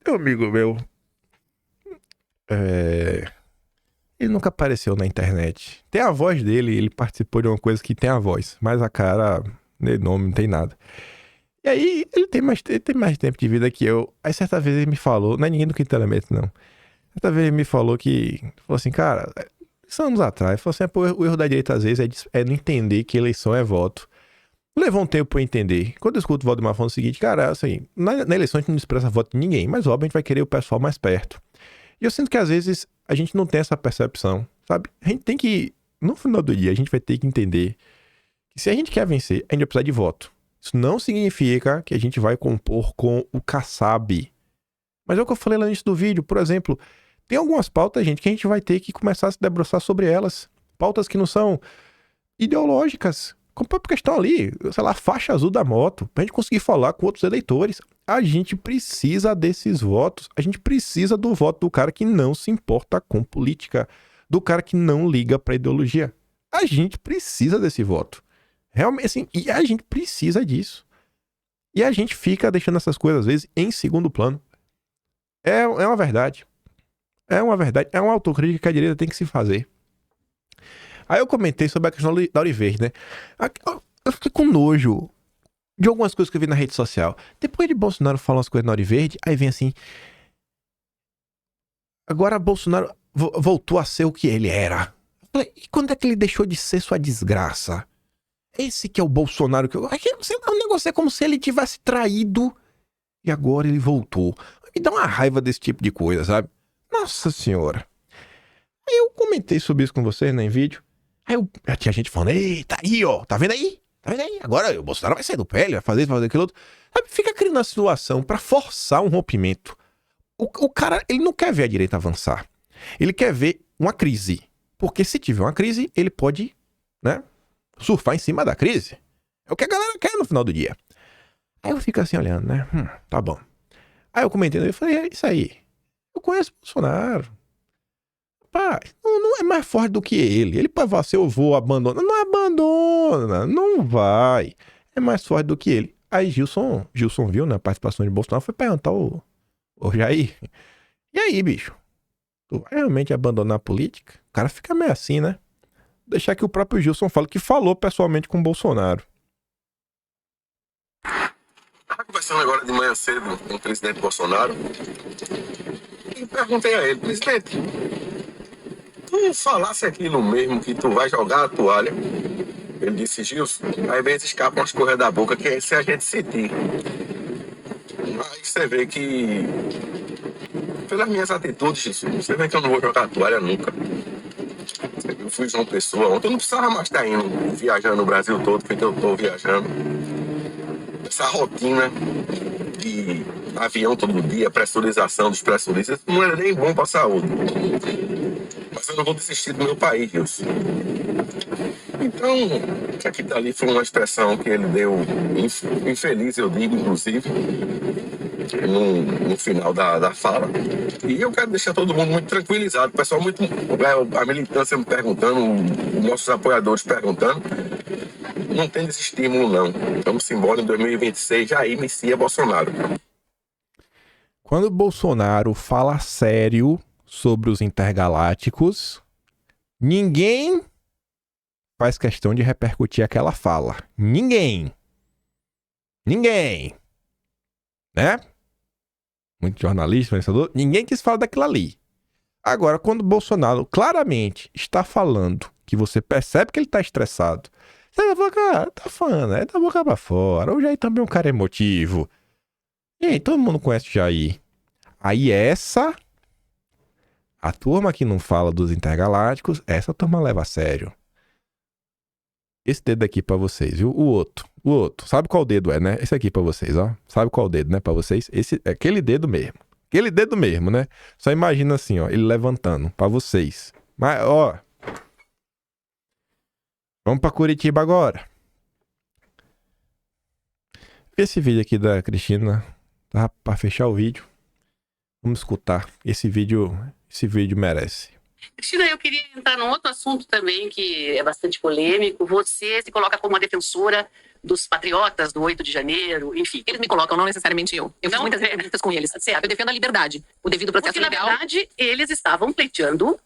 amigo meu, ele nunca apareceu na internet. Tem a voz dele, ele participou de uma coisa que tem a voz, mas a cara, nem nome, não tem nada. E aí, ele tem mais tempo de vida que eu. Aí certa vez ele me falou, não é ninguém do Quinto Elemento, não. Certa vez ele me falou assim, cara, isso anos atrás, falou assim, o erro da direita às vezes é não entender que eleição é voto. Levou um tempo pra eu entender. Quando eu escuto o Valdemar falando o seguinte, cara, assim, na eleição a gente não expressa voto de ninguém, mas óbvio a gente vai querer o pessoal mais perto. E eu sinto que às vezes a gente não tem essa percepção, sabe? A gente tem que, no final do dia, a gente vai ter que entender que se a gente quer vencer, a gente vai precisar de voto. Isso não significa que a gente vai compor com o Kassab. Mas é o que eu falei lá no início do vídeo. Por exemplo, tem algumas pautas, gente, que a gente vai ter que começar a se debruçar sobre elas. Pautas que não são ideológicas. Como a questão ali, sei lá, a faixa azul da moto. Pra gente conseguir falar com outros eleitores. A gente precisa desses votos. A gente precisa do voto do cara que não se importa com política. Do cara que não liga pra ideologia. A gente precisa desse voto. Realmente, assim, e a gente precisa disso. E a gente fica deixando essas coisas, às vezes, em segundo plano. É uma verdade. É uma verdade. É uma autocrítica que a direita tem que se fazer. Aí eu comentei sobre a questão da Ouro Verde, né? Eu fiquei com nojo de algumas coisas que eu vi na rede social. Depois de Bolsonaro falar umas coisas na Ouro Verde, aí vem assim... Agora Bolsonaro voltou a ser o que ele era. Eu falei, e quando é que ele deixou de ser sua desgraça? Esse que é o Bolsonaro que eu... O negócio é como se ele tivesse traído e agora ele voltou. Me dá uma raiva desse tipo de coisa, sabe? Nossa senhora. Aí eu comentei sobre isso com vocês, né, em vídeo. Aí já tinha gente falando, eita, aí, ó, tá vendo aí? Tá vendo aí? Agora o Bolsonaro vai sair do PL, vai fazer isso, vai fazer aquilo outro. Sabe, fica criando uma situação pra forçar um rompimento. O cara, ele não quer ver a direita avançar. Ele quer ver uma crise. Porque se tiver uma crise, ele pode, né, surfar em cima da crise. É o que a galera quer no final do dia. Aí eu fico assim olhando, né? Tá bom. Aí eu comentei, eu falei, é isso aí. Eu conheço o Bolsonaro. Pai, não é mais forte do que ele. Ele pode falar assim, eu vou abandonar. Não abandona, não vai. É mais forte do que ele. Aí Gilson viu, né, a participação de Bolsonaro, foi perguntar o Jair. E aí, bicho? Tu vai realmente abandonar a política? O cara fica meio assim, né? Deixar que o próprio Gilson fale que falou pessoalmente com o Bolsonaro. Estava conversando agora de manhã cedo com o presidente Bolsonaro e perguntei a ele, presidente, tu falasse aquilo mesmo que tu vai jogar a toalha? Ele disse, Gilson, às vezes escapam as coisas da boca que é se a gente sentir. Mas você vê que, pelas minhas atitudes, Gilson, você vê que eu não vou jogar a toalha nunca. Eu fui João Pessoa ontem, eu não precisava mais estar indo, viajando no Brasil todo, feito eu estou viajando. Essa rotina de avião todo dia, pressurização dos pressuristas, não é nem bom para a saúde. Mas eu não vou desistir do meu país, Gilson. Então, aqui dali foi uma expressão que ele deu, infeliz eu digo, inclusive, no final da fala. E eu quero deixar todo mundo muito tranquilizado, o pessoal muito, a militância me perguntando, nossos apoiadores perguntando. Não tem desestímulo, não. Vamos embora em 2026, já inicia Bolsonaro. Quando o Bolsonaro fala sério sobre os intergalácticos, ninguém faz questão de repercutir aquela fala. Ninguém. Né? Muito jornalista, pensador, ninguém quis falar daquilo ali. Agora, quando o Bolsonaro claramente está falando que você percebe que ele está estressado, você vai falar, tá falando, é da boca pra fora. O Jair também é um cara emotivo. E aí, todo mundo conhece o Jair. Aí a turma que não fala dos intergalácticos, essa turma leva a sério. Esse dedo aqui pra vocês, viu? O outro. Sabe qual dedo é, né? Esse aqui pra vocês, ó. Sabe qual dedo, né? Pra vocês. Esse é aquele dedo mesmo. Aquele dedo mesmo, né? Só imagina assim, ó. Ele levantando pra vocês. Mas, ó. Vamos pra Curitiba agora. Esse vídeo aqui da Cristina, tá? Pra fechar o vídeo. Vamos escutar. Esse vídeo merece. Cristina, eu queria entrar num outro assunto também que é bastante polêmico. Você se coloca como uma defensora dos patriotas do 8 de janeiro, enfim. Eles me colocam, não necessariamente eu. Eu fiz muitas entrevistas com eles. Certo. Eu defendo a liberdade, o devido processo Porque, legal. na verdade, eles estavam pleiteando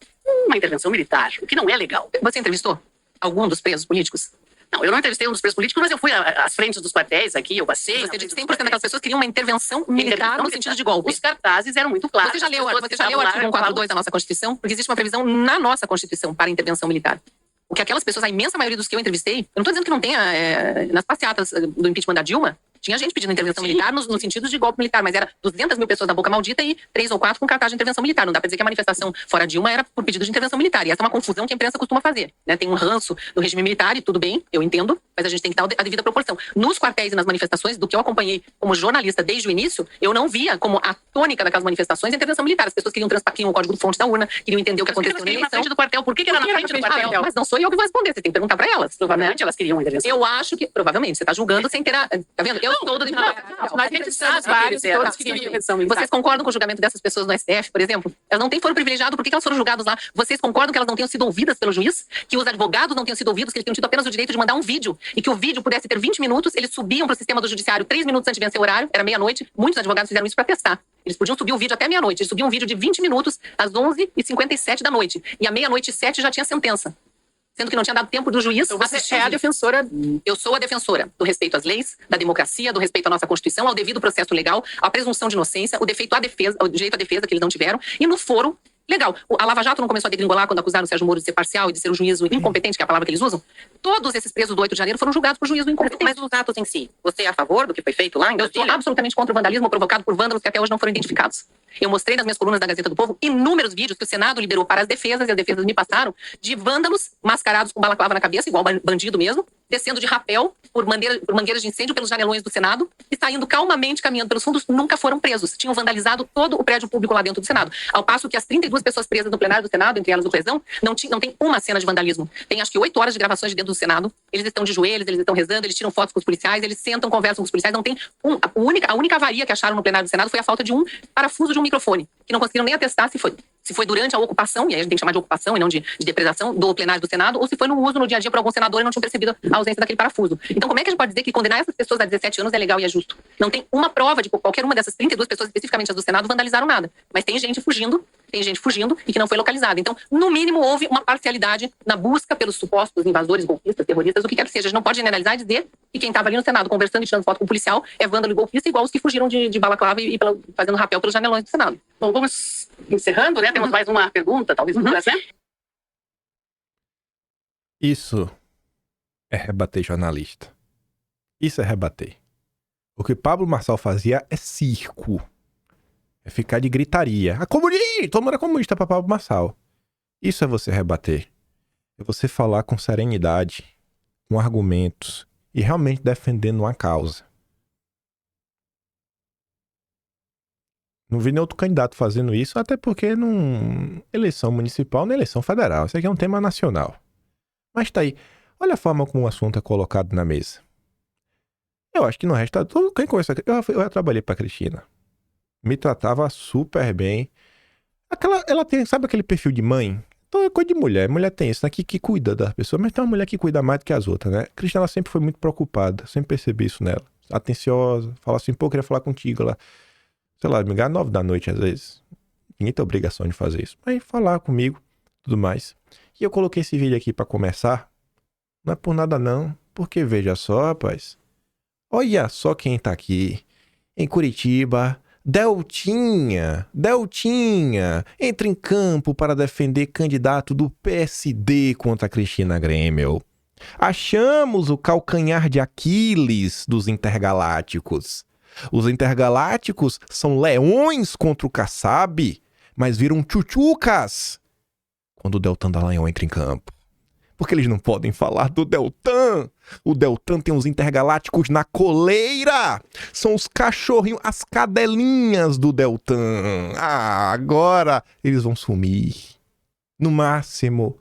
uma intervenção militar, o que não é legal. Você entrevistou algum dos presos políticos? Não, eu não entrevistei um dos presos políticos, mas eu fui às frentes dos quartéis aqui, eu passei. Você disse que 100% daquelas pessoas queriam uma intervenção militar no sentido de golpe. Os cartazes eram muito claros. Você já leu o artigo 142 da nossa Constituição? Porque existe uma previsão na nossa Constituição para intervenção militar. O que aquelas pessoas, a imensa maioria dos que eu entrevistei, eu não estou dizendo que não tenha nas passeatas do impeachment da Dilma, Tinha gente pedindo intervenção militar no sentido de golpe militar, mas era 200 mil pessoas na boca maldita e 3 ou 4 com cartaz de intervenção militar. Não dá pra dizer que a manifestação fora Dilma era por pedido de intervenção militar. E essa é uma confusão que a imprensa costuma fazer, né? Tem um ranço do regime militar e tudo bem, eu entendo, mas a gente tem que dar a devida proporção. Nos quartéis e nas manifestações, do que eu acompanhei como jornalista desde o início, eu não via como a tônica daquelas manifestações a intervenção militar. As pessoas queriam o código-fonte da urna, queriam entender o que aconteceu na eleição. Na frente do quartel. Por que era na frente do quartel? Mas não sou eu que vou responder, você tem que perguntar pra elas. Provavelmente elas queriam intervenção. Eu acho que, provavelmente, você tá julgando sem ter a... Tá vendo? Eu sou do... Nós registramos vários, todos queriam intervenção militar. Vocês concordam com o julgamento dessas pessoas no STF, por exemplo? Elas não têm foro privilegiado, por que elas foram julgadas lá? Vocês concordam que elas não tenham sido ouvidas pelo juiz? Que os advogados não tenham sido ouvidos, que eles tenham tido apenas o direito de mandar um vídeo e que o vídeo pudesse ter 20 minutos, eles subiam pro sistema do judiciário 3 minutos antes de vencer o horário, era meia-noite, muitos advogados fizeram isso pra testar. Eles podiam subir o vídeo até meia-noite, eles subiam um vídeo de 20 minutos às 11h57 da noite. E à meia-noite e 7 já tinha sentença. Sendo que não tinha dado tempo do juiz. Então você é a defensora. Eu sou a defensora do respeito às leis, da democracia, do respeito à nossa Constituição, ao devido processo legal, à presunção de inocência, o direito à defesa que eles não tiveram, e no foro legal. A Lava Jato não começou a degringolar quando acusaram o Sérgio Moro de ser parcial e de ser um juízo incompetente, que é a palavra que eles usam? Todos esses presos do 8 de janeiro foram julgados por juízo incompetente. Mas os atos em si, você é a favor do que foi feito lá em Eu sou Brasília? absolutamente contra o vandalismo provocado por vândalos que até hoje não foram identificados. Eu mostrei nas minhas colunas da Gazeta do Povo inúmeros vídeos que o Senado liberou para as defesas, e as defesas me passaram, de vândalos mascarados com balaclava na cabeça, igual bandido mesmo, descendo de rapel por mangueiras de incêndio pelos janelões do Senado e saindo calmamente, caminhando pelos fundos, nunca foram presos. Tinham vandalizado todo o prédio público lá dentro do Senado. Ao passo que as 32 pessoas presas no plenário do Senado, entre elas o Pezão, não tem uma cena de vandalismo. Tem acho que 8 horas de gravações de dentro do Senado. Eles estão de joelhos, eles estão rezando, eles tiram fotos com os policiais, eles sentam, conversam com os policiais. Não tem a única avaria que acharam no plenário do Senado foi a falta de um parafuso de um microfone, que não conseguiram nem atestar se foi durante a ocupação, e aí a gente tem que chamar de ocupação e não de depredação do plenário do Senado, ou se foi no uso no dia a dia por algum senador e não tinham percebido a ausência daquele parafuso. Então como é que a gente pode dizer que condenar essas pessoas a 17 anos é legal e é justo? Não tem uma prova de que qualquer uma dessas 32 pessoas, especificamente as do Senado, vandalizaram nada. Mas tem gente fugindo e que não foi localizada. Então, no mínimo, houve uma parcialidade na busca pelos supostos invasores, golpistas, terroristas, o que quer que seja. A gente não pode generalizar e dizer que quem estava ali no Senado conversando e tirando foto com o policial é vândalo e golpista, igual os que fugiram de balaclava e fazendo rapel pelos janelões do Senado. Bom, vamos encerrando, né? Temos mais uma pergunta, talvez um né? Isso é rebater jornalista. Isso é rebater. O que Pablo Marçal fazia é circo. É ficar de gritaria. A comunista! Todo mundo é comunista pra Pablo Marçal. Isso é você rebater. É você falar com serenidade, com argumentos e realmente defendendo uma causa. Não vi nenhum outro candidato fazendo isso, até porque não eleição municipal, nem eleição federal. Isso aqui é um tema nacional. Mas tá aí. Olha a forma como o assunto é colocado na mesa. Eu acho que não resta... Quem conhece... Eu já trabalhei pra Cristina. Me tratava super bem. Ela tem... Sabe aquele perfil de mãe? Então é coisa de mulher. Mulher tem isso aqui que cuida das pessoas. Mas tem uma mulher que cuida mais do que as outras, né? Cristina ela sempre foi muito preocupada. Sempre percebi isso nela. Atenciosa. Fala assim, pô, eu queria falar contigo. Ela... Sei lá, me ligar 9 da noite às vezes. Ninguém tem obrigação de fazer isso. Mas falar comigo, tudo mais. E eu coloquei esse vídeo aqui pra começar. Não é por nada não. Porque veja só, rapaz. Olha só quem tá aqui. Em Curitiba, Deltinha entra em campo para defender candidato do PSD contra Cristina Grêmio. Achamos o calcanhar de Aquiles dos intergalácticos. Os intergalácticos são leões contra o Kassab, mas viram tchutchucas quando o Deltan Dallagnol entra em campo. Porque eles não podem falar do Deltan. O Deltan tem os intergalácticos na coleira. São os cachorrinhos, as cadelinhas do Deltan. Ah, agora eles vão sumir. No máximo,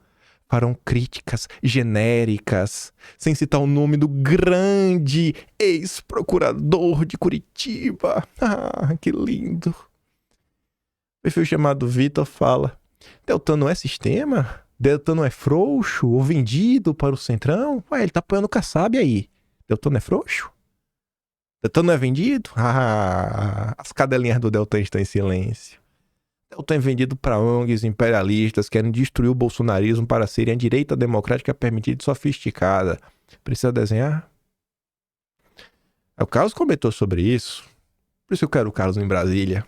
farão críticas genéricas, sem citar o nome do grande ex-procurador de Curitiba. Ah, que lindo. O perfil chamado Vitor fala: Deltan não é sistema? Deltan não é frouxo ou vendido para o Centrão? Ué, ele tá apoiando o Kassab aí. Deltan não é frouxo? Deltan não é vendido? Ah, as cadelinhas do Deltan estão em silêncio. Deltan é vendido para ONGs imperialistas, querem destruir o bolsonarismo para serem a direita democrática permitida e sofisticada. Precisa desenhar? O Carlos comentou sobre isso. Por isso eu quero o Carlos em Brasília.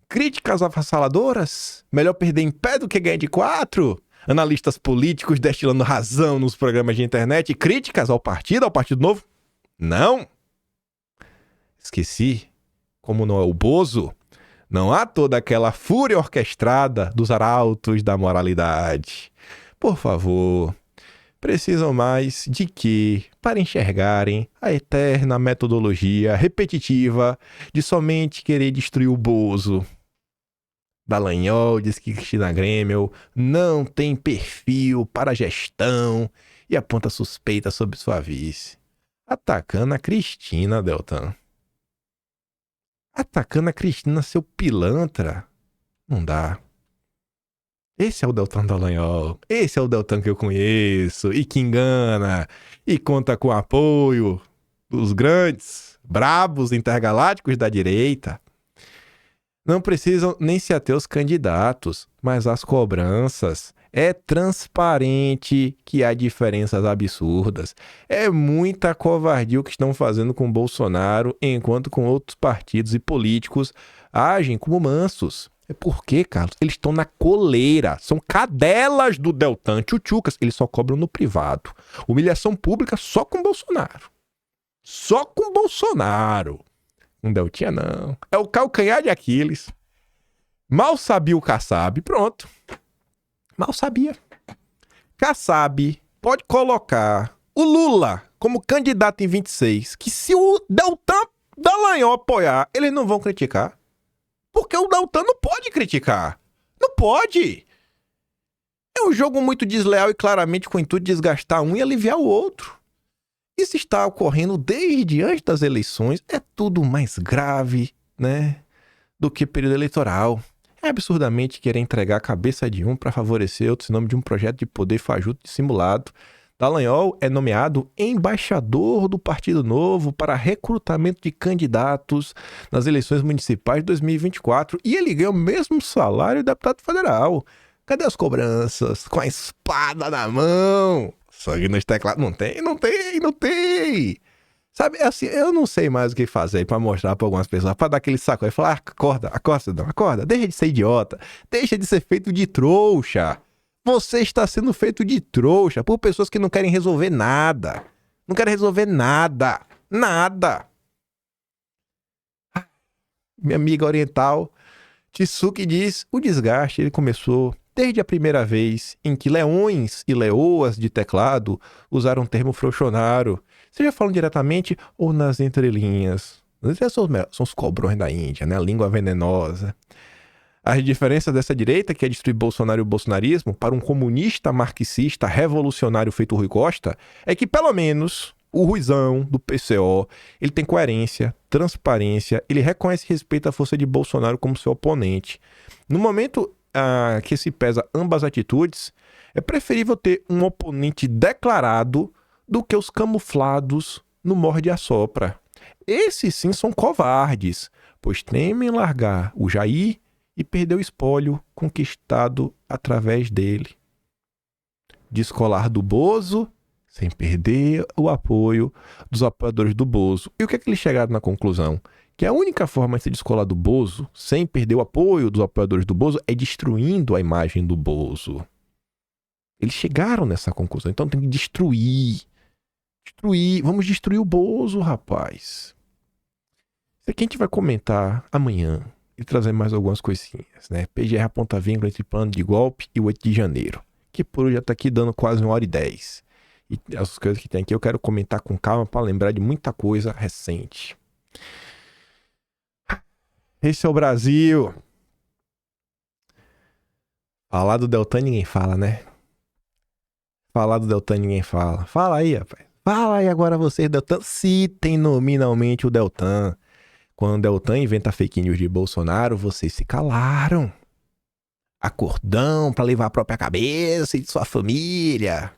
Críticas avassaladoras? Melhor perder em pé do que ganhar de 4? Analistas políticos destilando razão nos programas de internet. Críticas ao Partido Novo? Não. Esqueci, como não é o Bozo, não há toda aquela fúria orquestrada dos arautos da moralidade. Por favor, precisam mais de quê para enxergarem a eterna metodologia repetitiva de somente querer destruir o Bozo? Dallagnol diz que Cristina Grêmio não tem perfil para gestão e aponta suspeita sobre sua vice. Atacando a Cristina, Deltan. Atacando a Cristina, seu pilantra. Não dá. Esse é o Deltan Dallagnol. Esse é o Deltan que eu conheço e que engana e conta com o apoio dos grandes, brabos intergalácticos da direita. Não precisam nem se ater aos candidatos, mas às cobranças. É transparente que há diferenças absurdas. É muita covardia o que estão fazendo com Bolsonaro, enquanto com outros partidos e políticos agem como mansos. É porque, Carlos, eles estão na coleira. São cadelas do Deltan, tchutchucas. Eles só cobram no privado. Humilhação pública só com Bolsonaro. Só com Bolsonaro. Não Deltinha, não. É o calcanhar de Aquiles. Mal sabia o Kassab. Pronto. Mal sabia. Kassab pode colocar o Lula como candidato em 26, que se o Deltan Dallagnol apoiar, eles não vão criticar. Porque o Deltan não pode criticar. Não pode. É um jogo muito desleal e claramente com o intuito de desgastar um e aliviar o outro. Isso está ocorrendo desde antes das eleições. É tudo mais grave, né, do que período eleitoral. É absurdamente querer entregar a cabeça de um para favorecer outro em nome de um projeto de poder fajuto dissimulado. Dallagnol é nomeado embaixador do Partido Novo para recrutamento de candidatos nas eleições municipais de 2024 e ele ganha o mesmo salário de deputado federal. Cadê as cobranças? Com a espada na mão. Sangue nos teclados. Não tem. Sabe, assim, eu não sei mais o que fazer pra mostrar pra algumas pessoas, pra dar aquele saco aí e falar, acorda, cidadão, acorda, deixa de ser idiota, deixa de ser feito de trouxa. Você está sendo feito de trouxa por pessoas que não querem resolver nada. Não querem resolver nada. Nada. Minha amiga oriental, Tsuki diz, o desgaste ele começou desde a primeira vez em que leões e leoas de teclado usaram o termo frouxonário, seja falando diretamente ou nas entrelinhas. São os cobrões da Índia, né? A língua venenosa. A diferença dessa direita, que é destruir Bolsonaro e o bolsonarismo, para um comunista marxista revolucionário feito Rui Costa, é que pelo menos o Ruizão do PCO, ele tem coerência, transparência, ele reconhece e respeita a força de Bolsonaro como seu oponente. No momento que se pesa ambas atitudes, é preferível ter um oponente declarado do que os camuflados no morde-a-sopra. Esses sim são covardes, pois temem largar o Jair e perder o espólio conquistado através dele. Descolar do Bozo sem perder o apoio dos apoiadores do Bozo. E o que é que eles chegaram na conclusão? Que a única forma de se descolar do Bozo, sem perder o apoio dos apoiadores do Bozo, é destruindo a imagem do Bozo. Eles chegaram nessa conclusão. Então tem que destruir. Vamos destruir o Bozo, rapaz. Isso aqui a gente vai comentar amanhã e trazer mais algumas coisinhas, né? PGR aponta vínculo entre plano de golpe e o 8 de janeiro. Que por hoje já tá aqui dando quase 1h10. E as coisas que tem aqui eu quero comentar com calma para lembrar de muita coisa recente. Esse é o Brasil. Falar do Deltan ninguém fala, né? Falar do Deltan ninguém fala. Fala aí, rapaz. Fala aí agora vocês, Deltan. Citem nominalmente o Deltan. Quando o Deltan inventa fake news de Bolsonaro, vocês se calaram. Acordão pra levar a própria cabeça e de sua família.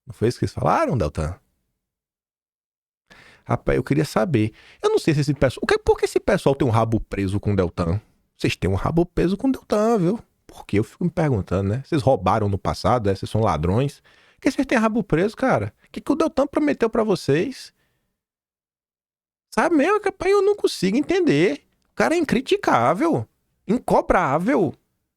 Não foi isso que eles falaram, Deltan? Rapaz, eu queria saber. Eu não sei se esse pessoal... Por que esse pessoal tem um rabo preso com o Deltan? Vocês têm um rabo preso com o Deltan, viu? Porque eu fico me perguntando, né? Vocês roubaram no passado, né? Vocês são ladrões. Por que vocês têm rabo preso, cara? O que o Deltan prometeu pra vocês? Sabe mesmo, rapaz? Eu não consigo entender. O cara é incriticável. Incobrável.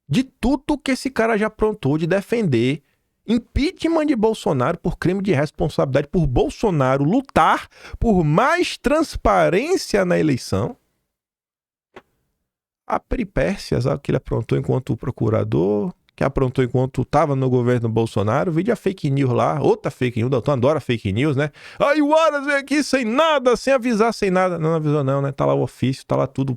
De tudo que esse cara já aprontou de defender Impeachment de Bolsonaro por crime de responsabilidade, por Bolsonaro lutar por mais transparência na eleição. A peripécias que ele aprontou enquanto procurador, que aprontou enquanto estava no governo Bolsonaro, vídeo a fake news lá, outra fake news, o Deltan adora fake news, né? Aí o Aras veio aqui sem nada, sem avisar, sem nada. Não avisou não, né? Tá lá o ofício, tá lá tudo.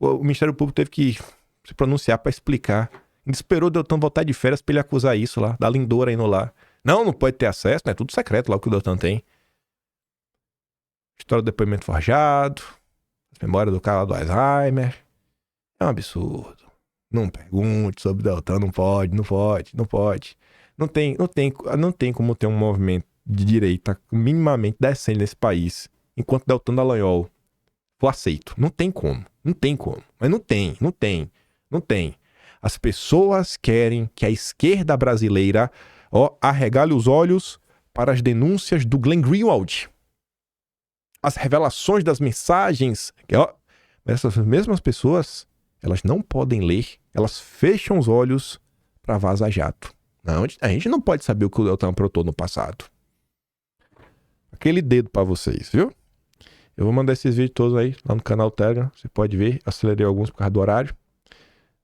O Ministério Público teve que se pronunciar para explicar. Ele esperou o Deltan voltar de férias para ele acusar isso lá, da lindora indo lá. Não pode ter acesso, né? Tudo secreto lá o que o Deltan tem. História do depoimento forjado, memória do cara lá do Alzheimer. É um absurdo. Não pergunte sobre o Deltan, não pode. Não tem como ter um movimento de direita minimamente decente nesse país enquanto Deltan Dallagnol for aceito. Não tem como. Mas não tem. As pessoas querem que a esquerda brasileira arregale os olhos para as denúncias do Glenn Greenwald. As revelações das mensagens. Essas mesmas pessoas, elas não podem ler. Elas fecham os olhos para Vaza Jato. Não, a gente não pode saber o que o Deltan aprontou no passado. Aquele dedo para vocês, viu? Eu vou mandar esses vídeos todos aí lá no canal Telegram. Você pode ver. Acelerei alguns por causa do horário.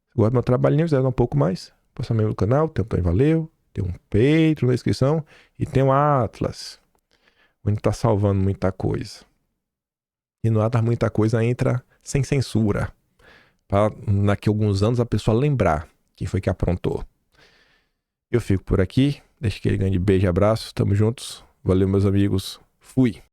Se gosta do meu trabalhinho, quiser dar um pouco mais, passa membro do canal. Tem um Tony Valeu. Tem um Patreon na descrição. E tem um Atlas. Onde tá salvando muita coisa. E no Atlas muita coisa entra sem censura. Para daqui a alguns anos a pessoa lembrar quem foi que aprontou. Eu fico por aqui. Deixa aquele grande beijo e abraço. Tamo juntos. Valeu, meus amigos. Fui.